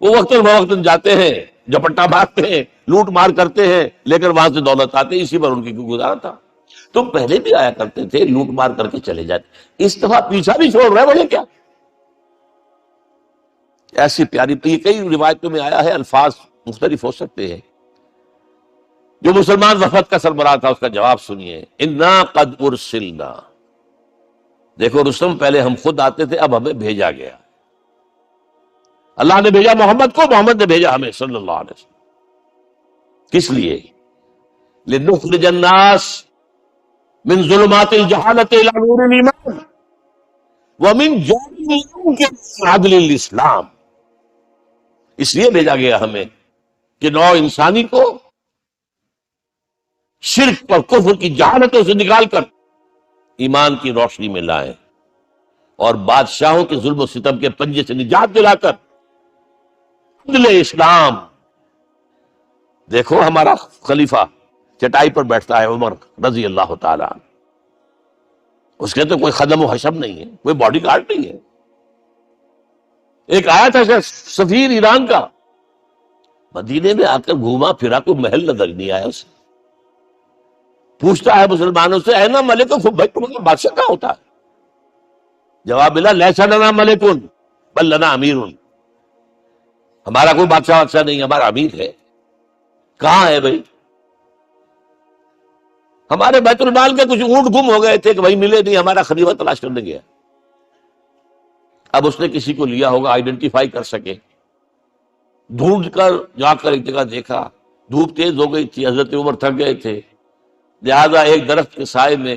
وہ وقتاً فوقتاً جاتے ہیں، جپٹا مارتے ہیں، لوٹ مار کرتے ہیں، لے کر وہاں سے دولت آتے ہیں، اسی پر ان کی گزارا تھا۔ تو پہلے بھی آیا کرتے تھے، لوٹ مار کر کے چلے جاتے، اس دفعہ پیچھا بھی چھوڑ رہے بولے کیا؟ ایسی پیاری، یہ کئی روایتوں میں آیا ہے، الفاظ مختلف ہو سکتے ہیں۔ جو مسلمان وفد کا سربراہ تھا اس کا جواب سنیے، انا قد ارسلنا، دیکھو رستم پہلے ہم خود آتے تھے، اب ہمیں بھیجا گیا، اللہ نے بھیجا محمد کو، محمد نے بھیجا ہمیں صلی اللہ علیہ وسلم۔ کس لیے؟ لنخرج الناس من ظلمات الجہالت الی نور الایمان ومن جهل المنکر عدل الاسلام، اس لیے بھیجا گیا ہمیں کہ نوع انسانی کو شرک پر کفر کی جہالتوں سے نکال کر ایمان کی روشنی میں لائیں، اور بادشاہوں کے ظلم و ستم کے پنجے سے نجات دلا کر عدل اسلام۔ دیکھو ہمارا خلیفہ چٹائی پر بیٹھتا ہے عمر رضی اللہ تعالیٰ عنہ، اس کے تو کوئی خدم و حشم نہیں ہے، کوئی باڈی گارڈ نہیں ہے۔ ایک آیا تھا سفیر ایران کا، مدینے میں آ کر گھوما پھرا، کوئی محل نظر نہیں آیا اسے، پوچھتا ہے مسلمانوں سے اینا ملک، بھائی تمہارا بادشاہ کہاں ہوتا ہے؟ جواب ملا لیسا لنا ملکن بل لنا امیر، ہمارا کوئی بادشاہ نہیں، ہمارا امیر ہے۔ کہاں ہے بھائی؟ ہمارے بیت المال کے کچھ اونٹ گم ہو گئے تھے کہ بھائی ملے نہیں، ہمارا خلیفہ تلاش کرنے گیا۔ اب اس نے کسی کو لیا ہوگا، آئیڈینٹیفائی کر سکے، ڈھونڈ کر جا کر ایک جگہ دیکھا، دھوپ تیز ہو گئی تھی، حضرت عمر تھک گئے تھے، لہذا ایک درخت کے سائے میں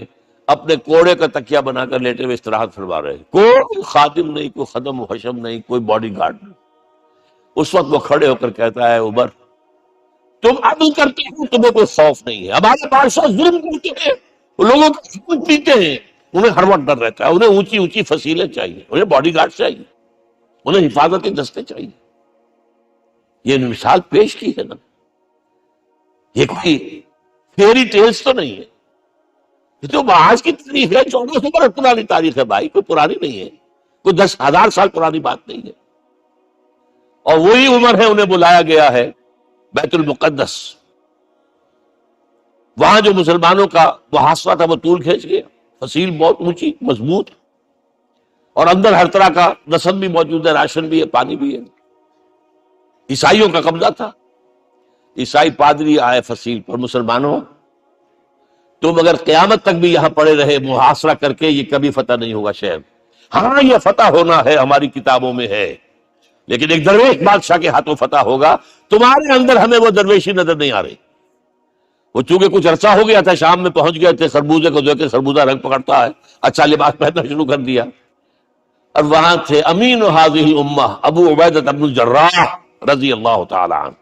اپنے کوڑے کا تکیہ بنا کر لیٹے ہوئے استراحت فرما رہے، کوئی خادم نہیں، کوئی خدم و حشم نہیں، کوئی باڈی گارڈ نہیں۔ اس وقت وہ کھڑے ہو کر کہتا ہے عمر تم عدل کرتے ہو، تمہیں کوئی خوف نہیں ہے، ہمارے بادشاہ ظلم کرتے ہیں، وہ لوگوں کا خون پیتے ہیں، انہیں ہر وقت ڈر رہتا ہے، انہیں اونچی اونچی فصیلیں چاہیے، انہیں باڈی گارڈ چاہیے، انہیں حفاظتی دستے چاہیے۔ یہ مثال پیش کی ہے نا، یہ کوئی فیری ٹیلز تو نہیں ہے، یہ تو آج کی تاریخ ہے، 1400 برس پرانی تاریخ ہے بھائی، کوئی پرانی نہیں ہے، کوئی 10,000 سال پرانی بات نہیں ہے۔ اور وہی عمر ہے، انہیں بلایا گیا ہے بیت المقدس، وہاں جو مسلمانوں کا محاصرہ تھا وہ طول کھینچ گیا، فصیل بہت اونچی مضبوط، اور اندر ہر طرح کا رسد بھی موجود ہے، راشن بھی ہے، پانی بھی ہے۔ عیسائیوں کا قبضہ تھا، عیسائی پادری آئے فصیل پر، مسلمانوں تم اگر قیامت تک بھی یہاں پڑے رہے محاصرہ کر کے، یہ کبھی فتح نہیں ہوگا شہر، ہاں یہ فتح ہونا ہے ہماری کتابوں میں ہے، لیکن ایک درویش بادشاہ کے ہاتھوں فتح ہوگا، تمہارے اندر ہمیں وہ درویشی نظر نہیں آ رہی۔ وہ چونکہ کچھ عرصہ ہو گیا تھا، شام میں پہنچ گئے تھے، خربوزے کو دیکھ کے خربوزہ رنگ پکڑتا ہے، اچھا لباس پہننا شروع کر دیا، اور وہاں تھے امین هذه الامہ ابو عبیدہ بن الجراح رضی اللہ تعالی عنہ،